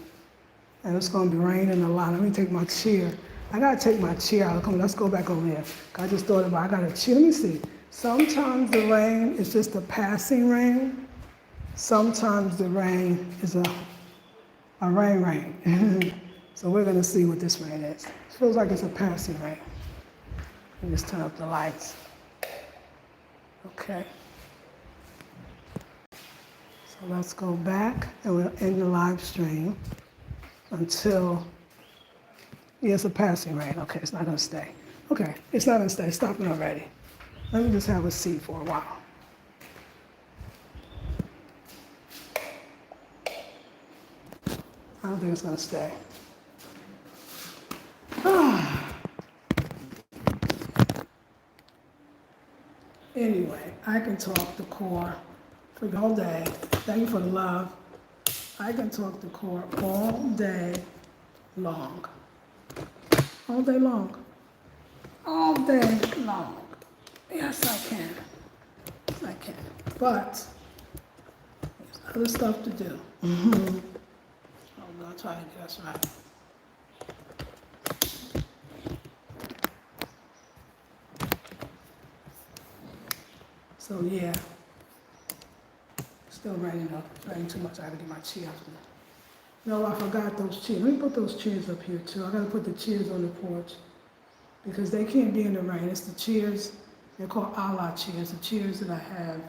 And it's gonna be raining a lot. Let me take my chair. I gotta take my chair out. Come on, let's go back over here. I just thought about, I got a chair. Let me see. Sometimes the rain is just a passing rain. Sometimes the rain is a rain. So we're gonna see what this rain is. It feels like it's a passing rain. Let me just turn up the lights. Okay. So let's go back and we'll end the live stream until, yeah, it's a passing rain. Okay, it's not gonna stay. Okay, it's not gonna stay, it's stopping already. Let me just have a seat for a while. I don't think it's gonna stay. Anyway, I can talk Decor for the whole day. Thank you for the love. I can talk Decor all day long. All day long. All day long. Yes, I can. Yes, I can. But there's other stuff to do. I'm gonna try to get us right. So yeah, still raining up. It's raining too much. I gotta get my chairs. No, I forgot those chairs. Let me put those chairs up here too. I gotta put the chairs on the porch because they can't be in the rain. It's the chairs. They're called a la chairs. The chairs that I have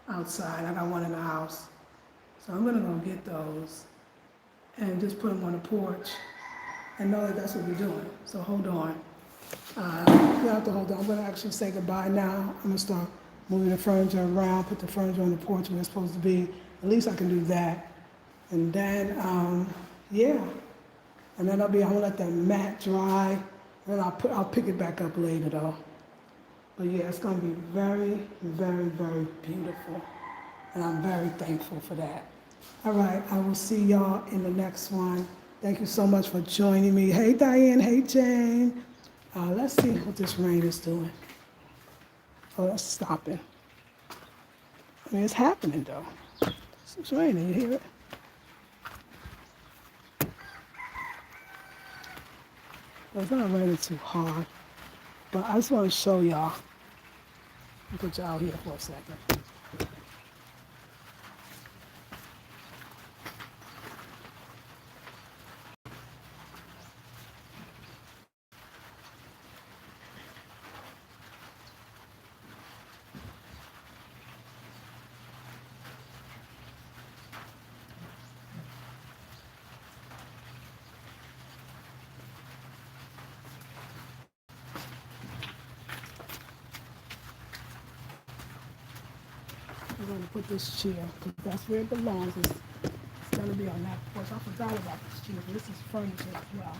outside. I got one in the house, so I'm gonna go get those and just put them on the porch and know that that's what we're doing. So hold on. You have to hold on. I'm gonna actually say goodbye now. I'm gonna start moving the furniture around, put the furniture on the porch where it's supposed to be. At least I can do that. And then, yeah. And then I'm gonna let that mat dry. And then I'll pick it back up later though. But yeah, it's gonna be very, very, very beautiful. And I'm very thankful for that. All right, I will see y'all in the next one. Thank you so much for joining me. Hey Diane, hey Jane. Let's see what this rain is doing. Oh, that's stopping. I mean, it's happening though. It's raining, you hear it? Well, it's not raining too hard, but I just want to show y'all. I'll put y'all here for a second. I'm going to put this chair, because that's where it belongs. It's going to be on that porch. I forgot about this chair, but this is furniture as well.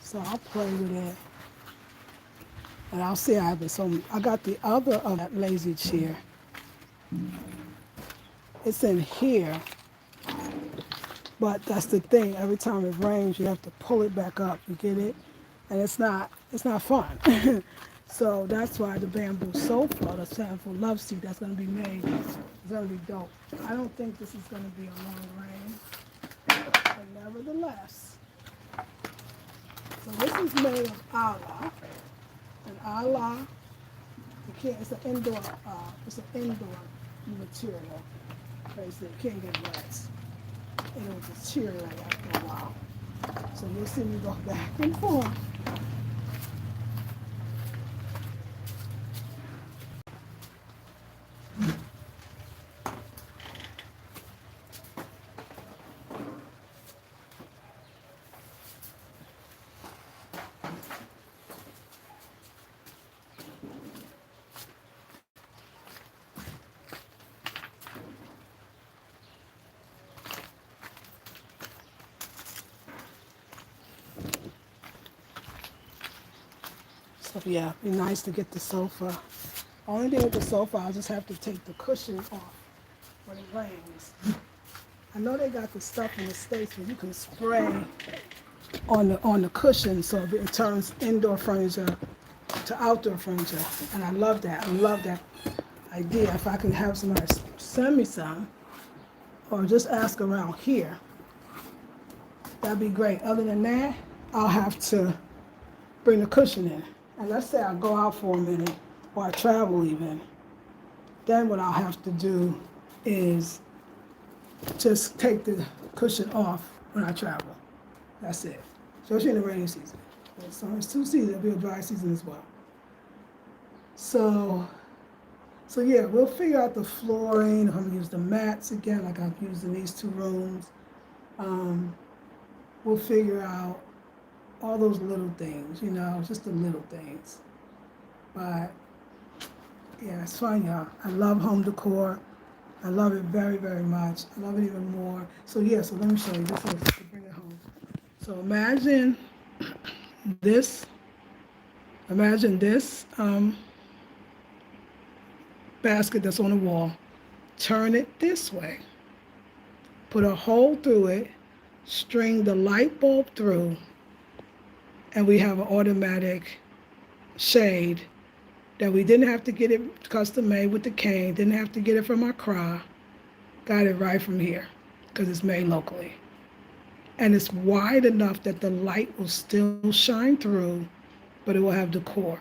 So I'll play with it. And I'll see how it. So I got the other of that lazy chair. It's in here. But that's the thing. Every time it rains, you have to pull it back up. You get it? And it's not fun. So that's why the bamboo sofa, the sample love seat that's going to be made, is going to be dope. I don't think this is going to be a long rain. But nevertheless. So this is made of ala. And ala, it's an indoor material. Basically, it can't get wet. And it will deteriorate after a while. So you'll see me go back and forth. So yeah, it'd be nice to get the sofa. Only thing with the sofa, I'll just have to take the cushion off when it rains. I know they got the stuff in the States where you can spray on the cushion so it turns indoor furniture to outdoor furniture. And I love that. I love that idea. If I can have somebody send me some or just ask around here, that'd be great. Other than that, I'll have to bring the cushion in. And let's say I go out for a minute, or I travel even, then what I'll have to do is just take the cushion off when I travel. That's it. Especially in the rainy season. So it's 2 seasons, it'll be a dry season as well. So yeah, we'll figure out the flooring. I'm gonna use the mats again, like I've used in these 2 rooms. We'll figure out all those little things, just the little things. But yeah, it's fun, y'all. I love home decor. I love it very, very much. I love it even more. So yeah, so let me show you. This is to bring it home. So imagine this basket that's on the wall. Turn it this way. Put a hole through it. String the light bulb through. And we have an automatic shade that we didn't have to get it custom made with the cane, didn't have to get it from Accra, got it right from here because it's made locally. And it's wide enough that the light will still shine through, but it will have decor.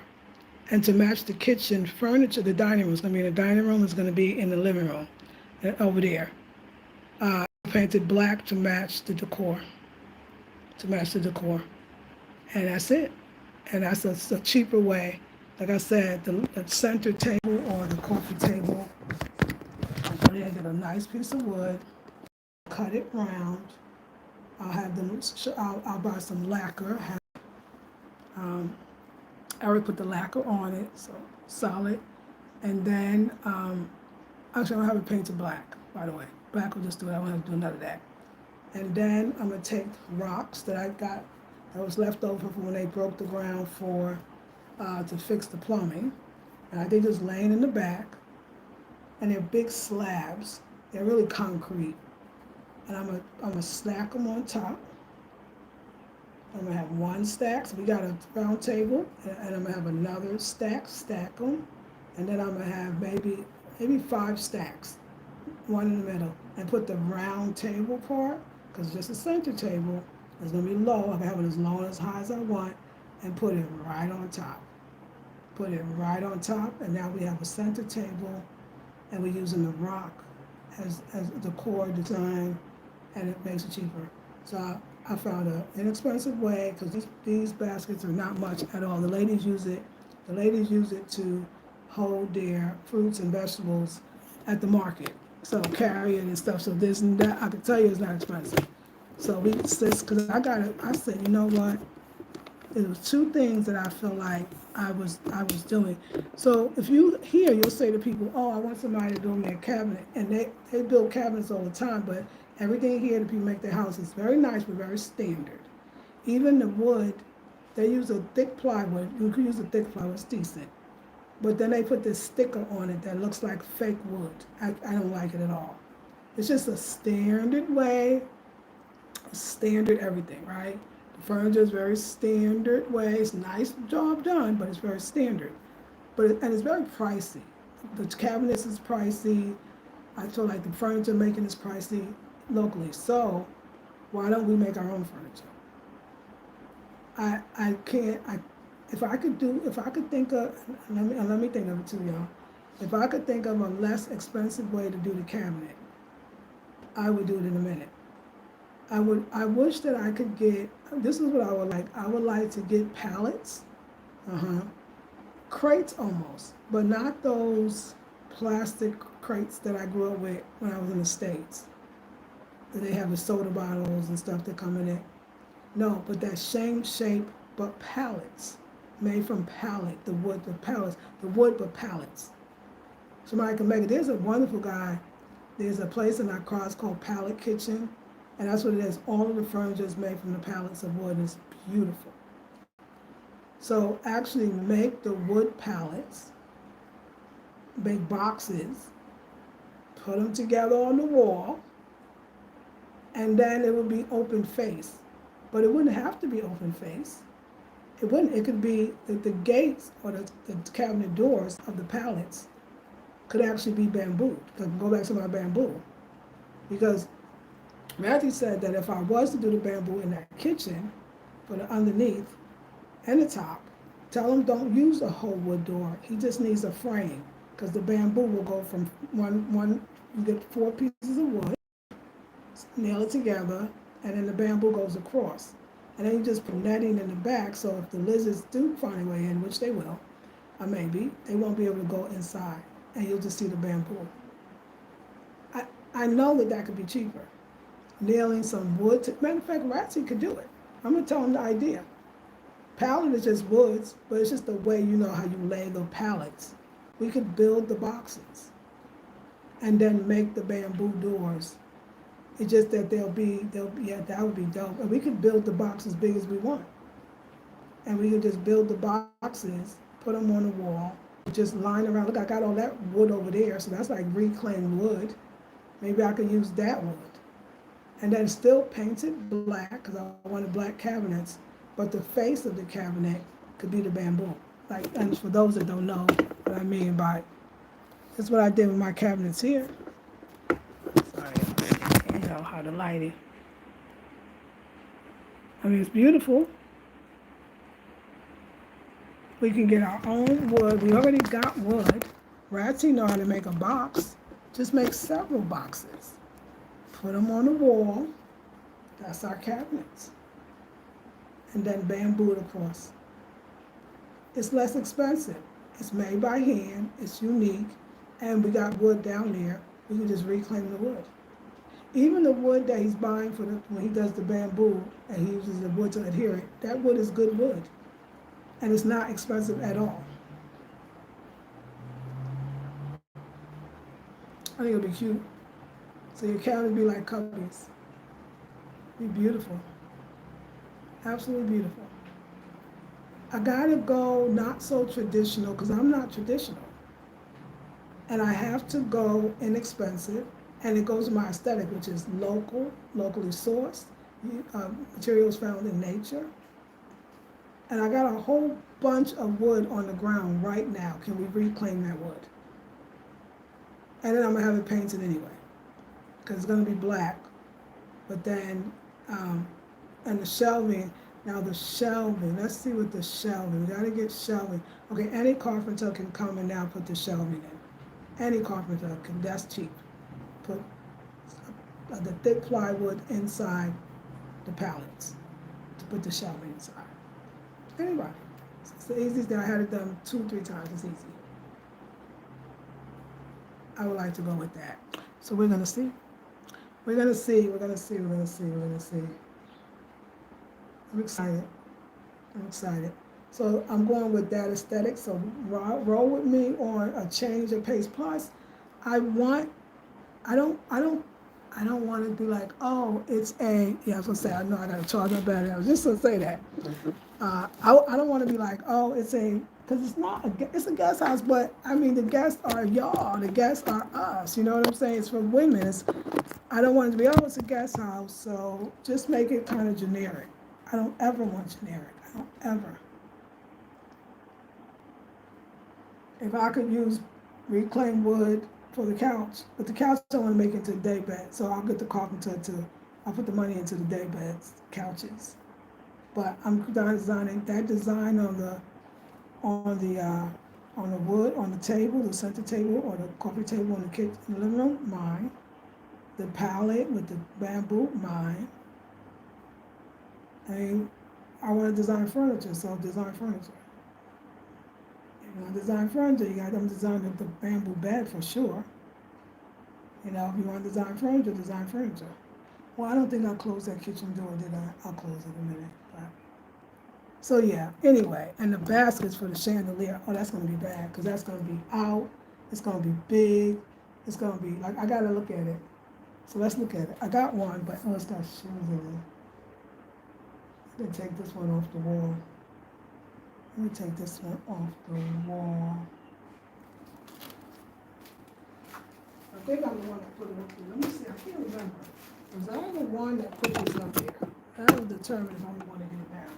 And to match the kitchen furniture, the dining room is going to be in the dining room, is going to be in the living room over there. Painted black to match the decor, to match the decor. And that's it. And that's a cheaper way. Like I said, the center table or the coffee table, I go there and get a nice piece of wood, cut it round. I'll have them. I'll buy some lacquer. Um, I already put the lacquer on it, so solid. And then, actually, I don't have it painted black, by the way. Black will just do it. I don't have to do none of that. And then I'm gonna take rocks that I got that was left over from when they broke the ground for to fix the plumbing. And I think it's laying in the back. And they're big slabs. They're really concrete. And I'm gonna stack them on top. I'm gonna have one stack. So we got a round table, and I'm gonna have another stack them, and then I'm gonna have maybe 5 stacks, one in the middle, and put the round table part, because just the center table is gonna be low. I can have it as low and as high as I want, and put it right on top. Put it right on top, and now we have a center table, and we're using the rock as the core design, and it makes it cheaper. So I found an inexpensive way, because these baskets are not much at all. The ladies use it to hold their fruits and vegetables at the market. So carry it and stuff. So this and that, I can tell you it's not expensive. So because I said, you know what? It was 2 things that I feel like I was doing. So if you hear, you'll say to people, oh, I want somebody to build me a cabinet. And they build cabinets all the time, but everything here that people make their houses very nice, but very standard. Even the wood, they use a thick plywood. You can use a thick plywood, it's decent. But then they put this sticker on it that looks like fake wood. I don't like it at all. It's just a standard way, standard everything, right? The furniture is very standard way. It's nice job done, but it's very standard. And it's very pricey. The cabinets is pricey. I feel like the furniture making is pricey locally. So why don't we make our own furniture? If I could think of, let me think of it too, y'all. If I could think of a less expensive way to do the cabinet, I would do it in a minute. I wish that I could get, this is what I would like. I would like to get pallets, crates almost, but not those plastic crates that I grew up with when I was in the States. They have the soda bottles and stuff that come in it. No, but that same shape, but pallets, made from pallet, the wood but pallets. Somebody can make it. There's a wonderful guy. There's a place in our cross called Pallet Kitchen, and that's what it is. All of the furniture is made from the pallets of wood. It's beautiful. So actually make the wood pallets, make boxes, put them together on the wall, and then it would be open face. But it wouldn't have to be open face. It wouldn't. It could be the gates or the cabinet doors of the pallets could actually be bamboo. Go back to my bamboo. Because Matthew said that if I was to do the bamboo in that kitchen, for the underneath and the top, tell him don't use a whole wood door. He just needs a frame, because the bamboo will go from one. You get 4 pieces of wood, nail it together, and then the bamboo goes across. And then you just put netting in the back, so if the lizards do find a way in, which they will, or maybe, they won't be able to go inside, and you'll just see the bamboo. I know that could be cheaper. Nailing some wood, matter of fact, Ratsy could do it. I'm gonna tell him the idea. Pallet is just woods, but it's just the way you know how you lay the pallets. We could build the boxes and then make the bamboo doors. It's just that that would be dope. And we could build the box as big as we want. And we could just build the boxes, put them on the wall, just line around. Look, I got all that wood over there, so that's like reclaimed wood. Maybe I could use that wood. And then still paint it black, because I wanted black cabinets, but the face of the cabinet could be the bamboo. And for those that don't know what I mean by it, that's what I did with my cabinets here. Sorry, you know how to light it. I mean, it's beautiful. We can get our own wood. We already got wood. Ratsy know how to make a box. Just make several boxes. Put them on the wall. That's our cabinets. And then bamboo it across. It's less expensive. It's made by hand. It's unique. And we got wood down there. We can just reclaim the wood. Even the wood that he's buying for when he does the bamboo and he uses the wood to adhere it, that wood is good wood. And it's not expensive at all. I think it'll be cute. So your cabinet be like cubbies. Be beautiful. Absolutely beautiful. I gotta go not so traditional because I'm not traditional. And I have to go inexpensive, and it goes to my aesthetic, which is local, locally sourced, materials found in nature. And I got a whole bunch of wood on the ground right now. Can we reclaim that wood? And then I'm gonna have it painted anyway, because it's gonna be black. But then, and the shelving, now the shelving, let's see what the shelving, we gotta get shelving. Okay, any carpenter can come and now put the shelving in. Any carpenter can, that's cheap. Put the thick plywood inside the pallets to put the shelving inside. Anybody. It's the easiest thing. I had it done 2-3 times. It's easy. I would like to go with that. So we're gonna see. We're gonna see. We're gonna see. We're gonna see. We're gonna see. I'm excited. I'm excited. So I'm going with that aesthetic. So roll with me on a change of pace. Plus, I don't want to be like, oh, it's a, yeah, I was gonna say, I know I gotta charge my battery. I was just gonna say that. I don't want to be like, oh, it's a, because it's not, it's a guest house, but I mean, the guests are y'all, the guests are us, you know what I'm saying? It's for women. I don't want it to be, oh, it's a guest house, so just make it kind of generic. I don't ever want generic. I don't ever. If I could use reclaimed wood for the couch, but the couch I want to make into a day bed, so I'll get the carpenter I'll put the money into the day beds, couches. But I'm designing that design on the wood, on the table, the center table, or the coffee table in the kitchen, in the living room, mine. The palette with the bamboo, mine. And I want to design furniture, so design furniture. If you want to design furniture, you got them design the bamboo bed for sure. You know, if you want to design furniture, design furniture. Well, I don't think I'll close that kitchen door, did I? I'll close it in a minute. But. So yeah, anyway, and the baskets for the chandelier, oh, that's going to be bad, because that's going to be out, it's going to be big, it's going to be, like, I got to look at it. So let's look at it. I got one, but oh, it's got shoes in it. Let me take this one off the wall. Let me take this one off the wall. I think I'm the one that put it up there. Let me see, I can't remember. Was I the one that put this up there? That will determine if I'm the one to get it down.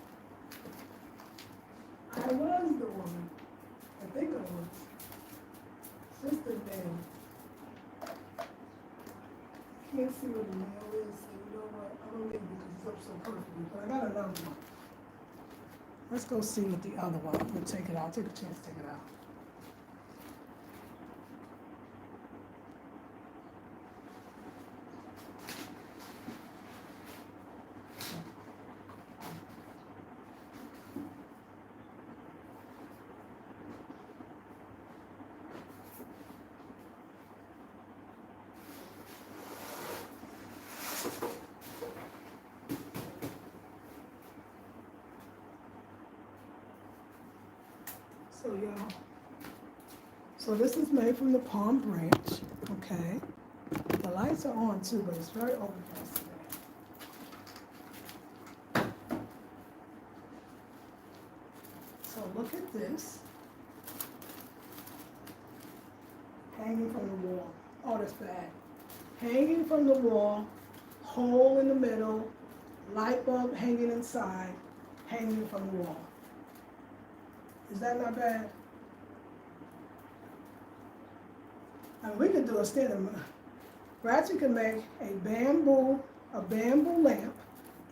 I was the one. I think I was. Sister name. Can't see what the nail is, so you know what? I don't need it because it's up so perfectly, but I got another one. Let's go see what the other one. I'm gonna take it out. Take a chance to take it out. So y'all, so this is made from the palm branch, okay? The lights are on too, but it's very overcast today. So look at this. Hanging from the wall. Oh, that's bad. Hanging from the wall, hole in the middle, light bulb hanging inside, hanging from the wall. Is that not bad? I mean, we could do a standard. Ratchet can make a bamboo lamp,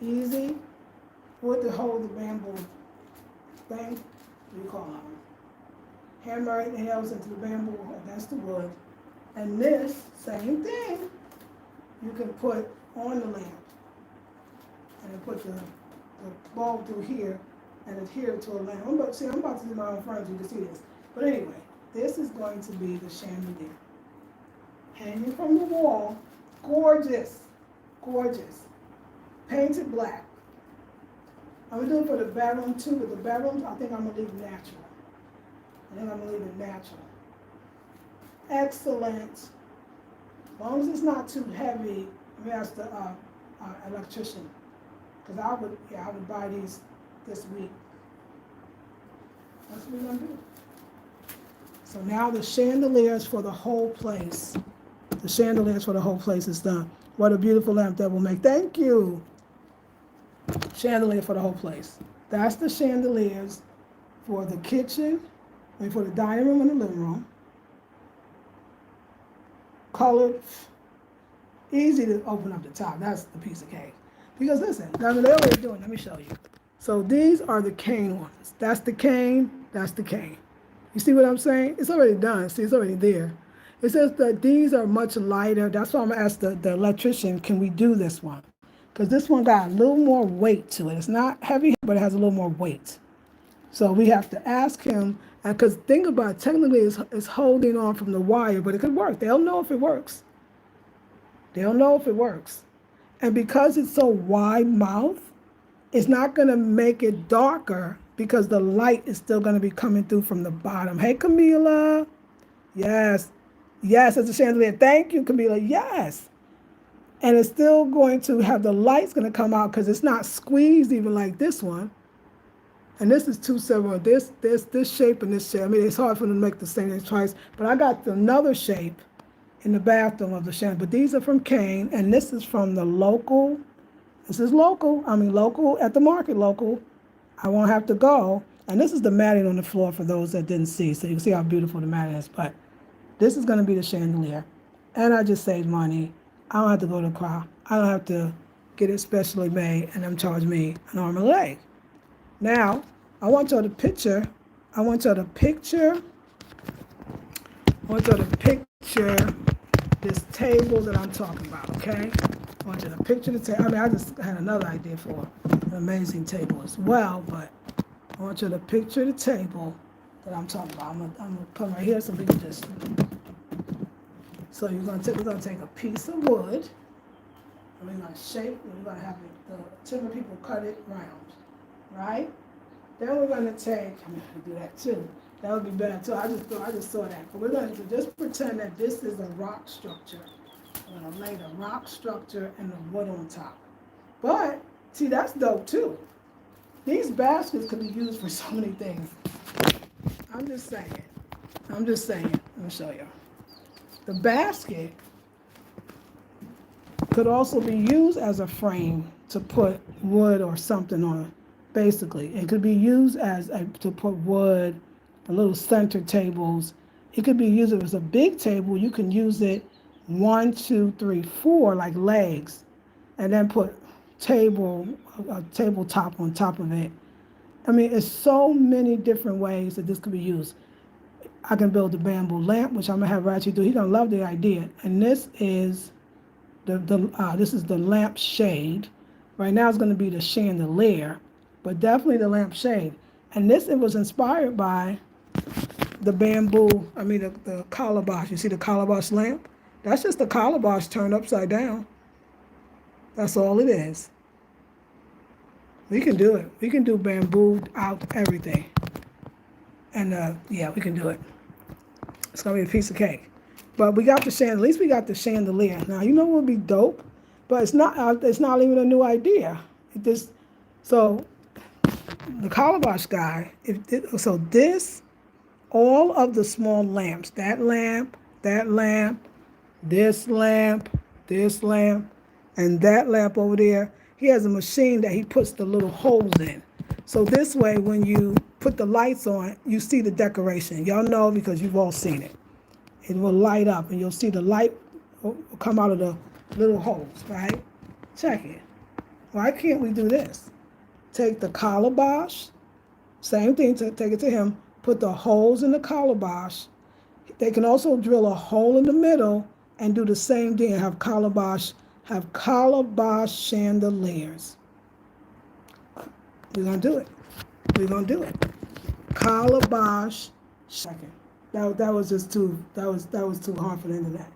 easy, wood to hold the bamboo thing, what do you call them? Hammer the nails into the bamboo against the wood. And this, same thing, you can put on the lamp. And then put the bulb through here and adhere to a lamp. I'm about to do my own furniture, you can see this. But anyway, this is going to be the chandelier. Hanging from the wall, gorgeous, gorgeous. Painted black. I'm gonna do it for the bedroom too, but the bedroom, I think I'm gonna leave it natural. Excellent. As long as it's not too heavy, let me ask the electrician. Because I would buy these this week. That's what we're gonna do. So now the chandeliers for the whole place. The chandeliers for the whole place is done. What a beautiful lamp that will make. Thank you. Chandelier for the whole place. That's the chandeliers for the kitchen, for the dining room and the living room. Colored, easy to open up the top. That's the piece of cake. Because listen, now they're already doing, let me show you. So these are the cane ones. That's the cane, that's the cane. You see what I'm saying? It's already done. See, it's already there. It says that these are much lighter. That's why I'm gonna ask the electrician, can we do this one? Because this one got a little more weight to it. It's not heavy, but it has a little more weight. So we have to ask him, because think about it, technically it's holding on from the wire, but it could work. They'll know if it works. They'll know if it works. And because it's so wide mouth, it's not gonna make it darker because the light is still gonna be coming through from the bottom. Hey, Camila. Yes. Yes, it's a chandelier. Thank you, Camila. Yes. And it's still going to have the light's going to come out because it's not squeezed even like this one. And this is 271. This shape and this shape. I mean, it's hard for them to make the same thing twice. But I got another shape in the bathroom of the chandelier. But these are from Kane, and this is from the local. This is local. I mean, local at the market, local. I won't have to go. And this is the matting on the floor for those that didn't see. So you can see how beautiful the matting is. But this is going to be the chandelier. And I just saved money. I don't have to go to Crow. I don't have to get it specially made and them charge me an arm and a leg. Now, I want y'all to picture this table that I'm talking about, okay? I want you to picture the table. I mean, I just had another idea for an amazing table as well, but I want you to picture the table that I'm talking about. I'm gonna put right here so we can just. So we're gonna take a piece of wood, and we're gonna shape. We're gonna have the timber people cut it round, right? Then we're gonna take. I'm gonna do that too. That would be better too. I just saw that. But we're going to just pretend that this is a rock structure. I'm gonna lay the rock structure and the wood on top. But see, that's dope too. These baskets could be used for so many things. I'm just saying. Let me show you. The basket could also be used as a frame to put wood or something on. Basically, it could be used to put wood, the little center tables. It could be used if it's a big table. You can use it 1, 2, 3, 4 like legs, and then put a tabletop on top of it. I mean, it's so many different ways that this could be used. I can build a bamboo lamp, which I'm gonna have Rachi do. He's gonna love the idea. And this is the lamp shade. Right now it's gonna be the chandelier, but definitely the lamp shade. And it was inspired by the bamboo. I mean the calabash. You see the calabash lamp? That's just the calabash turned upside down. That's all it is. We can do it. We can do bamboo out everything. And yeah, we can do it. It's gonna be a piece of cake. But we got the chandelier. At least we got the chandelier. Now you know what would be dope, but it's not even a new idea. So the calabash guy. All of the small lamps. That lamp, this lamp, and that lamp over there. He has a machine that he puts the little holes in. So this way, when you put the lights on, you see the decoration. Y'all know because you've all seen it. It will light up, and you'll see the light will come out of the little holes, right? Check it. Why can't we do this? Take the calabash, Same thing, to take it to him, put the holes in the calabash. They can also drill a hole in the middle and do the same thing, have calabash chandeliers. We're gonna do it. We're gonna do it. Calabash. Second. That was just too that was too hard for the internet.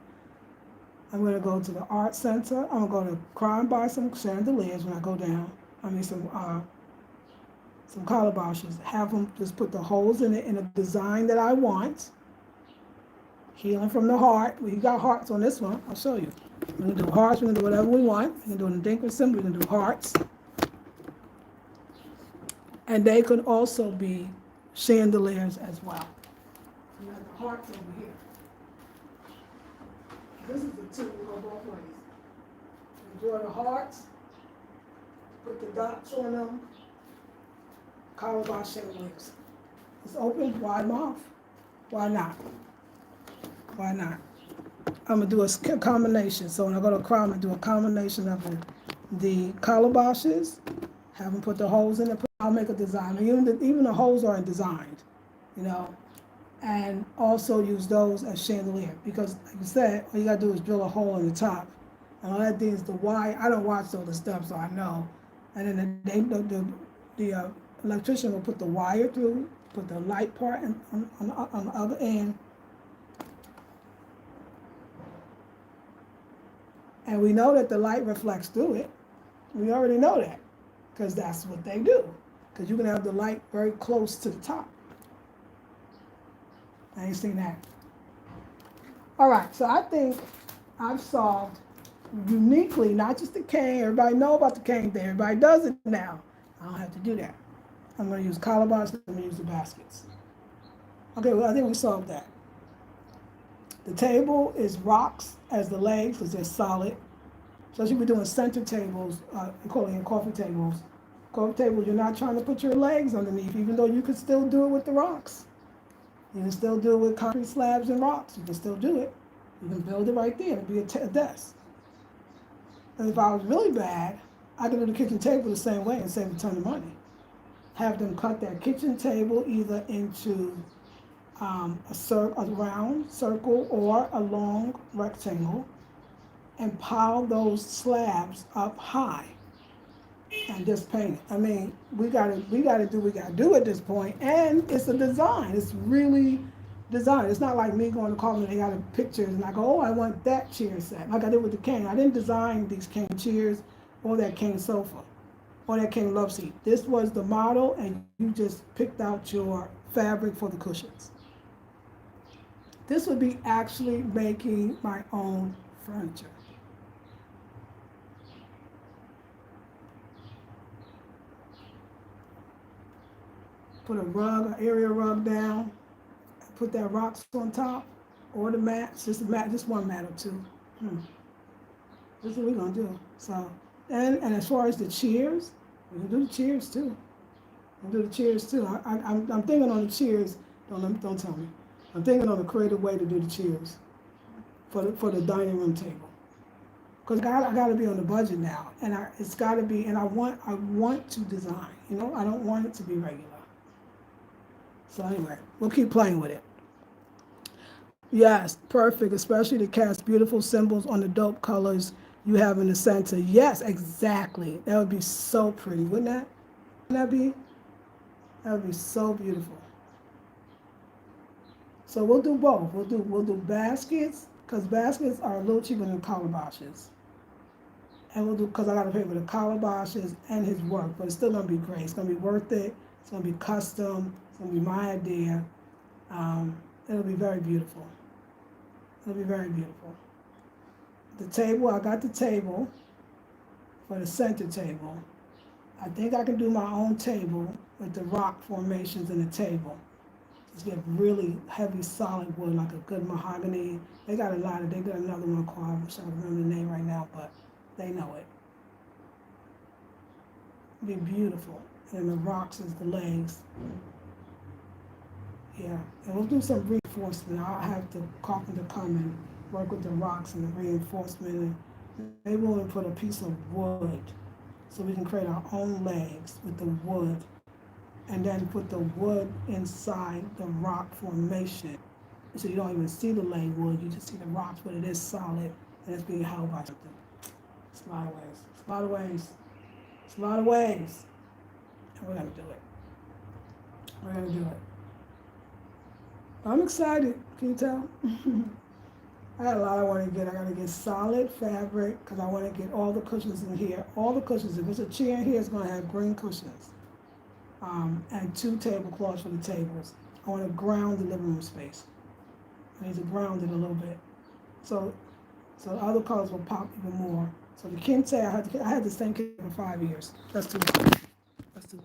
I'm gonna go to the art center. I'm gonna try and buy some chandeliers when I go down. I mean some calabashes. Have them just put the holes in it in a design that I want. Healing from the heart. We got hearts on this one. I'll show you. We're gonna do hearts. We're gonna do whatever we want. We're gonna do an Decor symbol. We're gonna do hearts. And they could also be chandeliers as well. You have the hearts over here. This is the two. We go both ways. You draw the hearts. Put the dots on them. Calabash chandeliers. It's open, wide mouth. Why not? Why not? I'm gonna do a combination. So when I go to crown, I'm gonna do a combination of the calabashes. Have them put the holes in it. I'll make a design. Even the holes aren't designed, you know. And also use those as chandelier because, like you said, all you gotta do is drill a hole in the top. And all that thing is the wire. I don't watch all the stuff, so I know. And then the electrician will put the wire through, put the light part on the other end. And we know that the light reflects through it. We already know that because that's what they do. Because you can have the light very close to the top. I ain't seen that. All right, so I think I've solved uniquely, not just the cane. Everybody know about the cane thing. Everybody does it now. I don't have to do that. I'm going to use calabash. I'm going to use the baskets. Okay, well, I think we solved that. The table is rocks as the legs because they're solid. Especially if we're doing center tables, calling coffee tables. Coffee tables, you're not trying to put your legs underneath, even though you could still do it with the rocks. You can still do it with concrete slabs and rocks. You can still do it. You can build it right there. It'll be a desk. And if I was really bad, I could do the kitchen table the same way and save a ton of money. Have them cut their kitchen table either into a round circle or a long rectangle and pile those slabs up high and just paint it. I mean, we gotta do what we gotta do at this point, and it's a design. It's really designed. It's not like me going to Carmen and they got pictures and I go, oh, I want that chair set. Like I did with the cane. I didn't design these cane chairs or that cane sofa or that cane love seat. This was the model, and you just picked out your fabric for the cushions. This would be actually making my own furniture. Put a rug, an area rug down, put that rocks on top, or the mats, just one mat or two. This is what we're gonna do. So, and as far as the chairs, we can do the chairs too. We'll do the chairs too. I'm thinking on the chairs. Don't tell me. I'm thinking on a creative way to do the chairs for the dining room table. Because I got to be on the budget now, and it's got to be. And I want to design. You know, I don't want it to be regular. So anyway, we'll keep playing with it. Yes, perfect, especially to cast beautiful symbols on the dope colors you have in the center. Yes, exactly. That would be so pretty, wouldn't that? Wouldn't that be? That would be so beautiful. So we'll do both. We'll do baskets, because baskets are a little cheaper than calabashes. And we'll do, because I got to pay for the calabashes and his work, but it's still going to be great. It's going to be worth it. It's going to be custom. It's going to be my idea. It'll be very beautiful. It'll be very beautiful. The table, I got the table for the center table. I think I can do my own table with the rock formations in the table. Just get really heavy solid wood, like a good mahogany. They got they got another one called, I wish I could remember the name right now, but they know it. It'll be beautiful. And the rocks is the legs. Yeah, and we'll do some reinforcement. I'll have the carpenter come and work with the rocks and the reinforcement. And maybe we'll put a piece of wood so we can create our own legs with the wood and then put the wood inside the rock formation. So you don't even see the laid wood, you just see the rocks, but it is solid and it's being held by something. It's a lot of ways. It's a lot of ways. It's a lot of ways. And we're gonna do it. We're gonna do it. I'm excited. Can you tell? I got a lot I want to get. I got to get solid fabric because I want to get all the cushions in here. All the cushions. If it's a chair in here, it's going to have green cushions. And 2 tablecloths for the tables. I want to ground the living room space. I need to ground it a little bit. So other colors will pop even more. So the kente, I had the same kente for 5 years. That's too long. That's too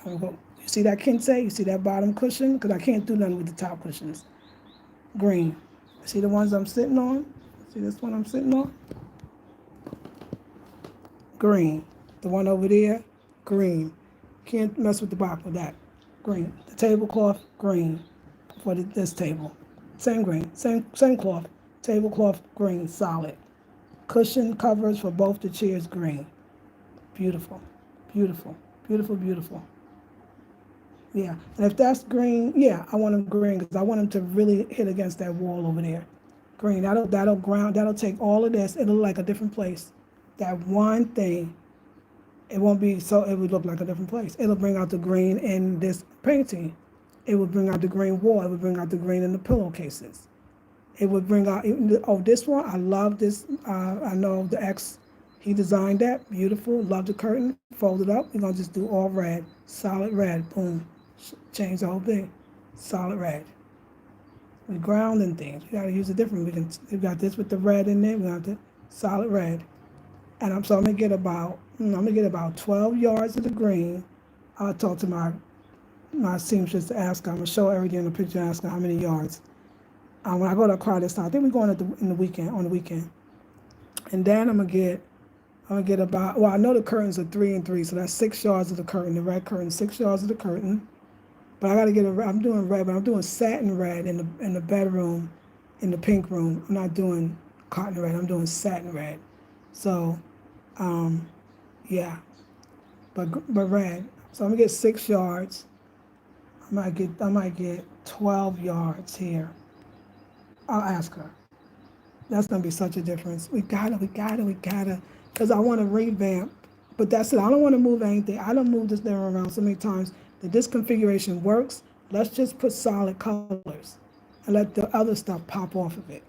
long. You see that kente? You see that bottom cushion? Because I can't do nothing with the top cushions. Green. See the ones I'm sitting on? See this one I'm sitting on? Green. The one over there, green. Can't mess with the box with that. Green. The tablecloth, green. For this table. Same green. Same cloth. Tablecloth, green. Solid. Cushion covers for both the chairs, green. Beautiful. Beautiful. Beautiful, beautiful. Yeah, and if that's green, yeah, I want them green because I want them to really hit against that wall over there. Green, that'll ground, that'll take all of this, it'll look like a different place. That one thing, it won't be so, it would look like a different place. It'll bring out the green in this painting. It would bring out the green wall. It would bring out the green in the pillowcases. It would bring out, oh, this one, I love this. I know the ex, he designed that, beautiful. Love the curtain, fold it up. We're gonna just do all red, solid red, boom. Change the whole thing, solid red. We grounding things. We gotta use it different. We got this with the red in it. We got the solid red, and I'm gonna get about 12 yards of the green. I'll talk to my seamstress to ask her. I'm gonna show everything in the picture and ask her how many yards. When I go to car this time, I think we're going on the weekend, and then I'm gonna get about. Well, I know the curtains are 3 and 3, so that's 6 yards of the curtain. The red curtain, 6 yards of the curtain. But I gotta get I'm doing red, but I'm doing satin red in the bedroom, in the pink room. I'm not doing cotton red. I'm doing satin red. So, yeah, but red. So I'm gonna get 6 yards. I might get 12 yards here. I'll ask her. That's gonna be such a difference. We gotta, because I want to revamp. But that's it. I don't want to move anything. I don't move this thing around so many times that this configuration works. Let's just put solid colors and let the other stuff pop off of it.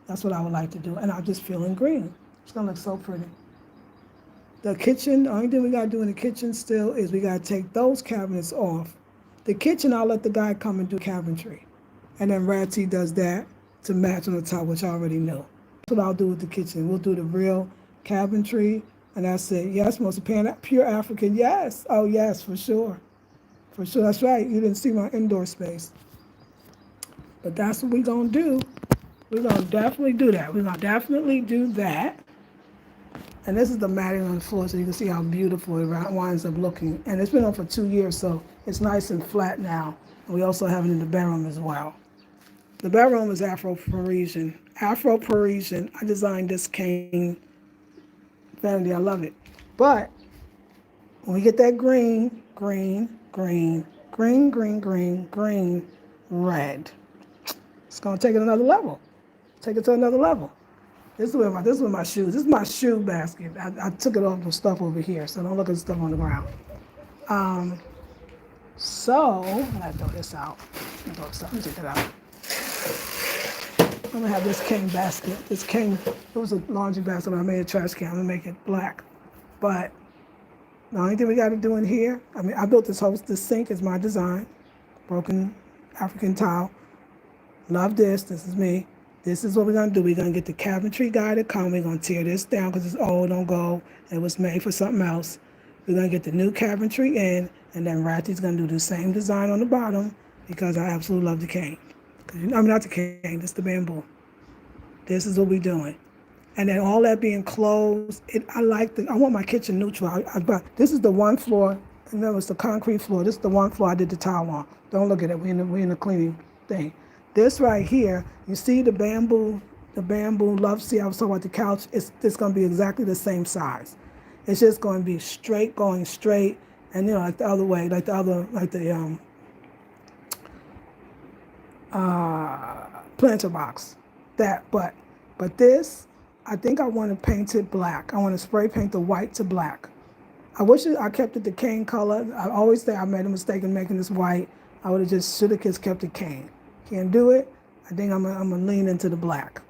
That's what I would like to do. And I'm just feeling green. It's gonna look so pretty. The kitchen, the only thing we gotta do in the kitchen still is we gotta take those cabinets off. The kitchen, I'll let the guy come and do cabinetry. And then Ratty does that to match on the top, which I already know. That's what I'll do with the kitchen. We'll do the real cabinetry, and that's it. Yes, most pure African. Yes. Oh, yes, for sure. For sure. That's right. You didn't see my indoor space. But that's what we're going to do. We're going to definitely do that. We're going to definitely do that. And this is the matting on the floor, so you can see how beautiful it winds up looking. And it's been on for 2 years, so it's nice and flat now. And we also have it in the bedroom as well. The bedroom is Afro-Parisian. Afro-Parisian. I designed this cane vanity. I love it. But when we get that green, red, it's going to take it another level. Take it to another level. This is where my shoes. This is my shoe basket. I took it off the stuff over here, so don't look at the stuff on the ground. So I gotta throw this out. Let me take that out. I'm gonna have this cane basket. This cane, it was a laundry basket, but I made a trash can. I'm gonna make it black. But the only thing we gotta do in here, I built this sink is my design. Broken African tile. Love this. This is me. This is what we're gonna do. We're gonna get the cabinetry guy to come. We're gonna tear this down because it's old, don't go. It was made for something else. We're gonna get the new cabinetry in, and then Ratty's gonna do the same design on the bottom because I absolutely love the cane. Not the cane, it's the bamboo. This is what we're doing. And then all that being closed, I want my kitchen neutral. This is the one floor, and then it's the concrete floor. This is the one floor I did the tile on. Don't look at it, we're in the cleaning thing. This right here, you see the bamboo love seat I was talking about the couch, it's going to be exactly the same size. It's just going to be straight, going straight, And like the other way, like the planter box. That, but this, I think I want to paint it black. I want to spray paint the white to black. I wish I kept it the cane color. I always say I made a mistake in making this white. I would have should have just kept it cane. Can't do it. I think I'm gonna lean into the black.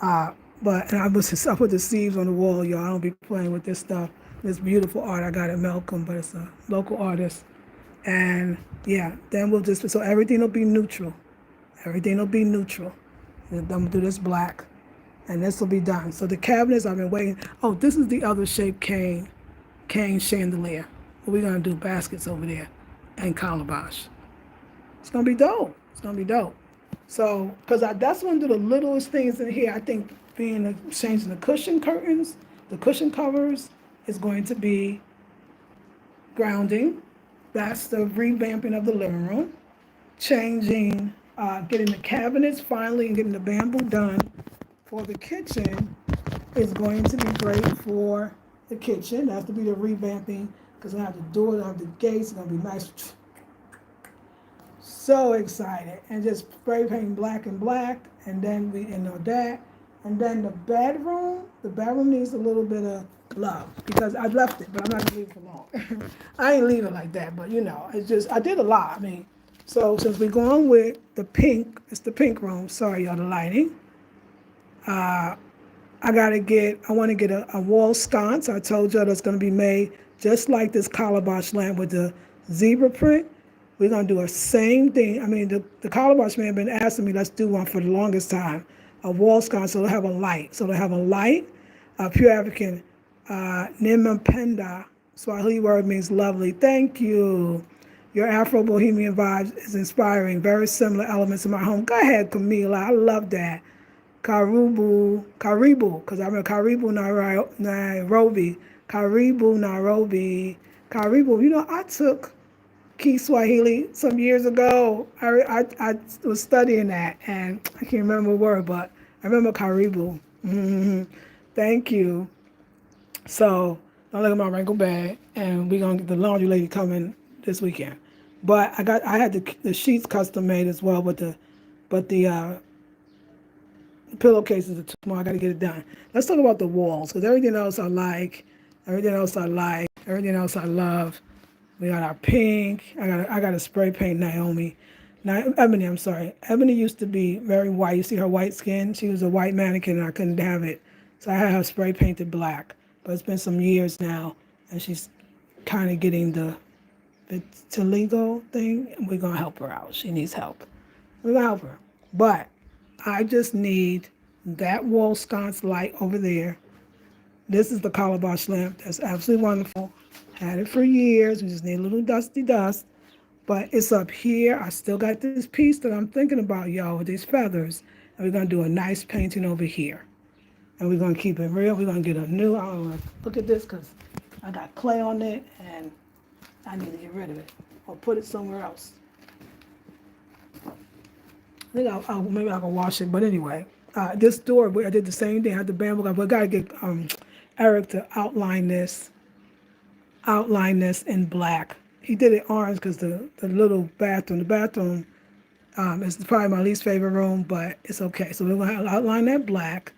But and I put the sleeves on the wall, y'all. I don't be playing with this stuff. This beautiful art I got at Malcolm, but it's a local artist. And yeah, then we'll so everything will be neutral. Everything will be neutral. I'm gonna do this black, and this will be done. So the cabinets I've been waiting. Oh, this is the other shape cane chandelier. We're gonna do baskets over there and calabash. It's gonna be dope. It's gonna be dope. So, because that's one of the littlest things in here, I think being changing the cushion curtains, the cushion covers is going to be grounding. That's the revamping of the living room. Changing, getting the cabinets finally and getting the bamboo done for the kitchen is going to be great for the kitchen. That has to be the revamping because I have the doors, I have the gates, it's gonna be nice. So excited. And just spray paint black and black, and then we know that. And then the bedroom needs a little bit of love because I left it, but I'm not gonna leave it for long. I ain't leave it like that, but it's just I did a lot. I mean, so since we're going with the pink, it's the pink room. Sorry, y'all, the lighting. I want to get a wall sconce. I told y'all that's going to be made just like this calabash lamp with the zebra print. We're going to do the same thing. I mean, the calabash man been asking me, let's do one for the longest time. A wall sconce, so they'll have a light. So they'll have a light, pure African, Nimampenda, Swahili word means lovely. Thank you. Your Afro-Bohemian vibes is inspiring. Very similar elements in my home. Go ahead, Camila. I love that. Karibu, because I'm in Karibu, Nairobi. Karibu, Nairobi. Karibu. I took Kiswahili some years ago. I was studying that, and I can't remember a word, but I remember Karibu. Thank you. So, don't look at my wrinkled bag, and we're going to get the laundry lady coming this weekend. But I had the sheets custom made as well, but the pillowcases are too small. I got to get it done. Let's talk about the walls, because everything else I like, everything else I love. We got our pink. I got to spray paint Naomi. Ebony, I'm sorry. Ebony used to be very white. You see her white skin? She was a white mannequin, and I couldn't have it. So I had her spray painted black. But it's been some years now, and she's kind of getting the vitiligo thing. We're going to help her out. She needs help. We're going to help her. But I just need that wall sconce light over there. This is the calabash lamp. That's absolutely wonderful. Had it for years. We just need a little dusty dust. But it's up here. I still got this piece that I'm thinking about, y'all, with these feathers. And we're going to do a nice painting over here. And we're going to keep it real. We're going to get a new, I don't know, look at this because I got clay on it and I need to get rid of it or put it somewhere else. I think maybe I can wash it, but anyway. This door, I did the same thing. I had the bamboo, but I got to get Eric to outline this in black. He did it orange because the little bathroom, is probably my least favorite room, but it's okay. So we're going to outline that black.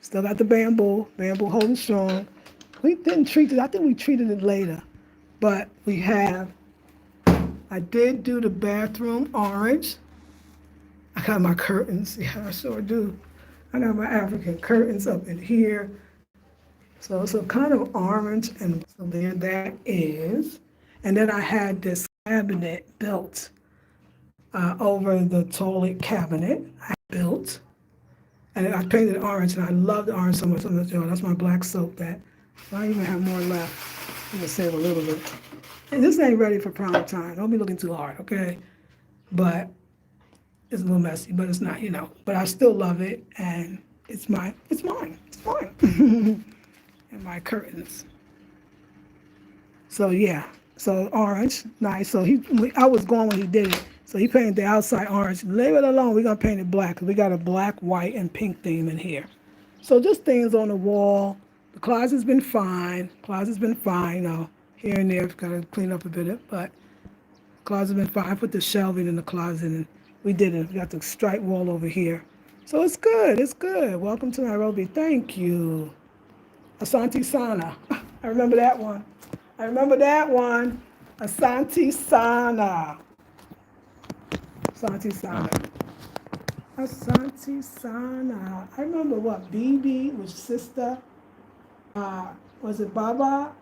Still got the bamboo holding strong. We didn't treat it, I think we treated it later. But I did do the bathroom orange. I got my curtains, yeah, I sure do. I got my African curtains up in here. So it's a kind of orange, and so there that is. And then I had this cabinet built over the toilet cabinet. I built. And I painted it orange, and I love the orange so much. That's my black soap that I even have more left. I'm gonna save a little bit. And this ain't ready for prime time. Don't be looking too hard, okay? But it's a little messy, but it's not, But I still love it, and it's mine. It's mine. And my curtains. So yeah, so orange, nice. So I was gone when he did it. So he painted the outside orange. Leave it alone. We're gonna paint it black because we got a black, white, and pink theme in here. So just things on the wall. The closet's been fine. here and there. I've got to clean up a bit, but closet been fine. I put the shelving in the closet, and we did it. We got the stripe wall over here. So it's good. It's good. Welcome to Nairobi. Thank you. Asante Sana. I remember that one. I remember that one. Asante Sana. Asante Sana. Asante Sana. I remember what? Bibi was sister. Was it Baba?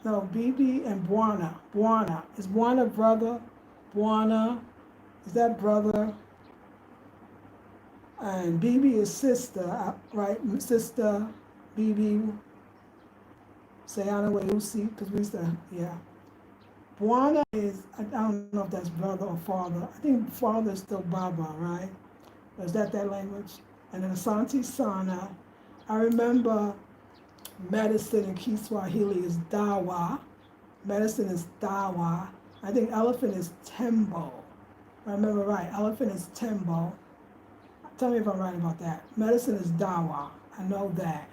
No, Bibi and Bwana. Bwana. Is Bwana brother? Bwana. Is that brother? And Bibi is sister, right? Sister, Bibi, Sayana Weusi, because we used to, yeah. Bwana is, I don't know if that's brother or father. I think father is still Baba, right? Or is that language? And then Asante Sana. I remember medicine in Kiswahili is Dawa. Medicine is Dawa. I think elephant is Tembo. If I remember right, elephant is Tembo. Tell me if I'm right about that. Medicine is Dawa. I know that.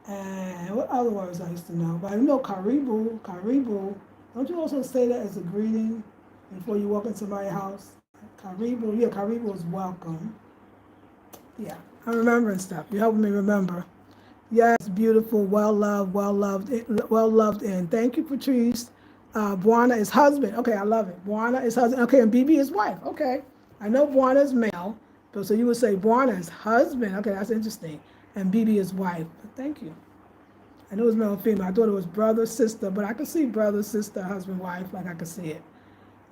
And what other words I used to know? But I know Karibu. Karibu. Don't you also say that as a greeting before you walk into somebody's house? Karibu. Yeah, Karibu is welcome. Yeah, I'm remembering stuff. You're helping me remember. Yes, beautiful, well loved, and thank you, Patrice. Bwana is husband. Okay, I love it. Bwana is husband. Okay, and Bibi is wife. Okay, I know Bwana is male, but so you would say Bwana is husband. Okay, that's interesting. And Bibi is wife. But thank you. I knew it was male and female. I thought it was brother, sister, but I could see brother, sister, husband, wife, like I could see it.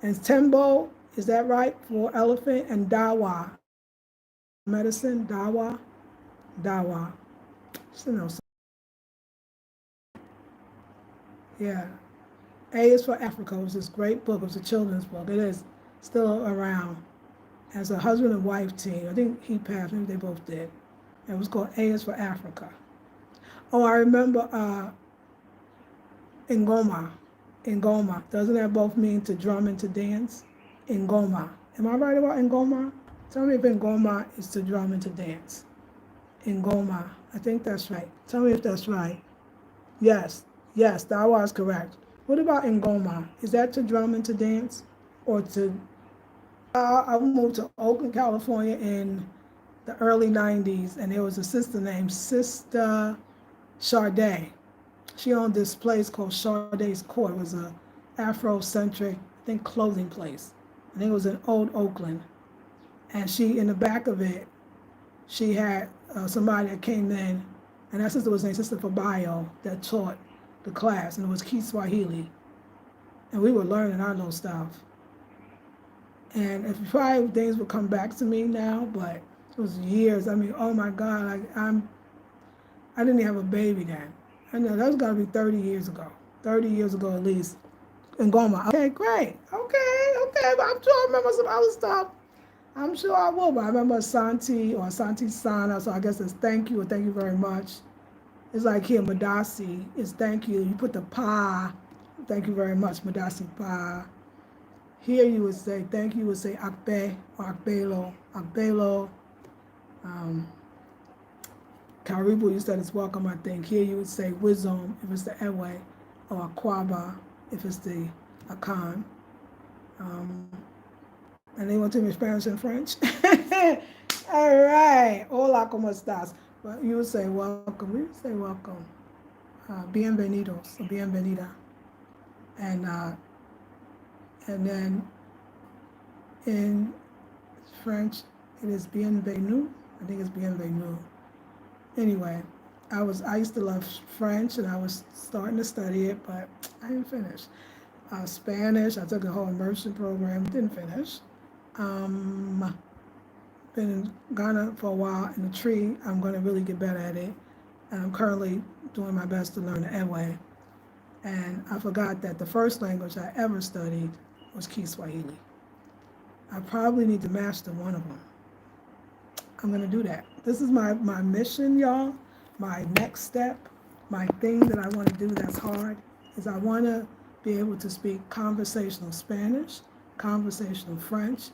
And Tembo, is that right, for elephant? And Dawa, medicine, Dawa, Dawa. So, no, yeah. A is for Africa. It was this great book. It was a children's book. It is still around. As a husband and wife team. I think he passed. Maybe they both did. It was called A is for Africa. Oh, I remember Ngoma. Ngoma. Doesn't that both mean to drum and to dance? Ngoma. Am I right about Ngoma? Tell me if Ngoma is to drum and to dance. Ngoma. I think that's right. Tell me if that's right. Yes. Yes, that was correct. What about Ngoma? Is that to drum and to dance? Or to... I moved to Oakland, California in the early 90s, and there was a sister named Sister Sade. She owned this place called Sade's Court. It was a afrocentric, I think, clothing place. I think it was in Old Oakland. And she, in the back of it, she had somebody that came in, and that sister was named Sister Fabayo, that taught the class, and it was Kiswahili. And we were learning our little stuff. And if probably things would come back to me now, but it was years. I mean, oh my God, I didn't even have a baby then. I know that was gotta be 30 years ago. 30 years ago at least. In Goma. Okay, great. Okay, but I'm sure I remember some other stuff. I'm sure I will, but I remember Asante or Asante Sana, so I guess it's thank you or thank you very much. It's like here, Madasi, it's thank you. You put the pa, thank you very much, Madasi pa. Here you would say, thank you, would say akbe or akbelo, akbelo. Karibu, you said it's welcome, I think. Here you would say wisdom if it's the ewe, or akwaba if it's the akan. And they want to me Spanish and French. All right. Hola, ¿cómo estás? But you would say welcome. We would say welcome. Bienvenidos, or bienvenida. And then in French, it is bienvenue. I think it's bienvenue. Anyway, I used to love French, and I was starting to study it, but I didn't finish. Spanish, I took a whole immersion program, didn't finish. Been in Ghana for a while in the tree. I'm going to really get better at it. And I'm currently doing my best to learn the Ewe. And I forgot that the first language I ever studied was Kiswahili. I probably need to master one of them. I'm going to do that. This is my mission, y'all. My next step, my thing that I want to do that's hard, is I want to be able to speak conversational Spanish, conversational French,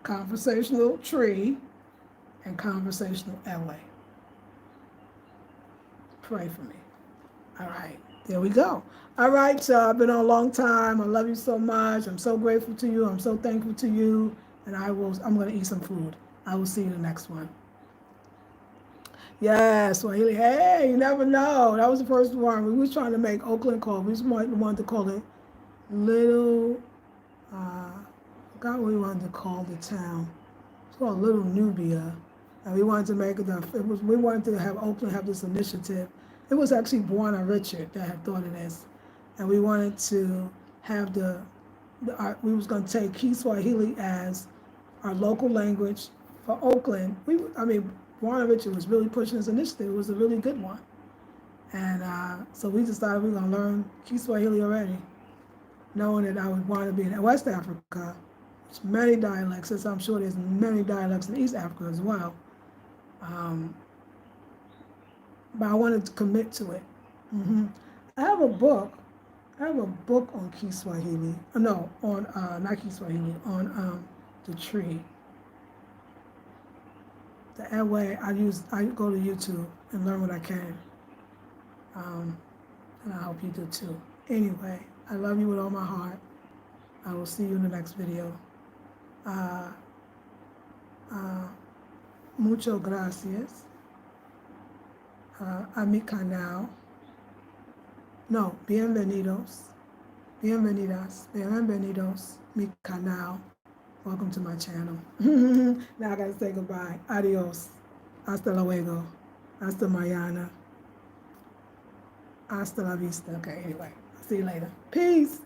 conversational Tree, and conversational LA. Pray for me. All right. There we go. All right, y'all. I've been on a long time. I love you so much. I'm so grateful to you. I'm so thankful to you. And I'm going to eat some food. I will see you in the next one. Yes, Swahili. Hey, you never know. That was the first one. We was trying to make Oakland call. We just wanted to call it Little, forgot what we wanted to call the town. It's called Little Nubia. And we wanted to make we wanted to have Oakland have this initiative. It was actually Buana Richard that had thought of this. And we wanted to have we was going to take Kiswahili as our local language for Oakland. Buana Richard was really pushing this initiative. It was a really good one. And so we decided we were going to learn Kiswahili already, knowing that I would want to be in West Africa. There's many dialects, as I'm sure there's many dialects in East Africa as well. But I wanted to commit to it. I have a book. On Kiswahili. No, on not Kiswahili, on the tree. That way I go to YouTube and learn what I can. And I hope you do too. Anyway, I love you with all my heart. I will see you in the next video. Mucho gracias. A mi canal. No, bienvenidos. Bienvenidos, mi canal. Welcome to my channel. Now I gotta say goodbye. Adios. Hasta luego. Hasta mañana. Hasta la vista. Okay, anyway. I'll see you later. Peace.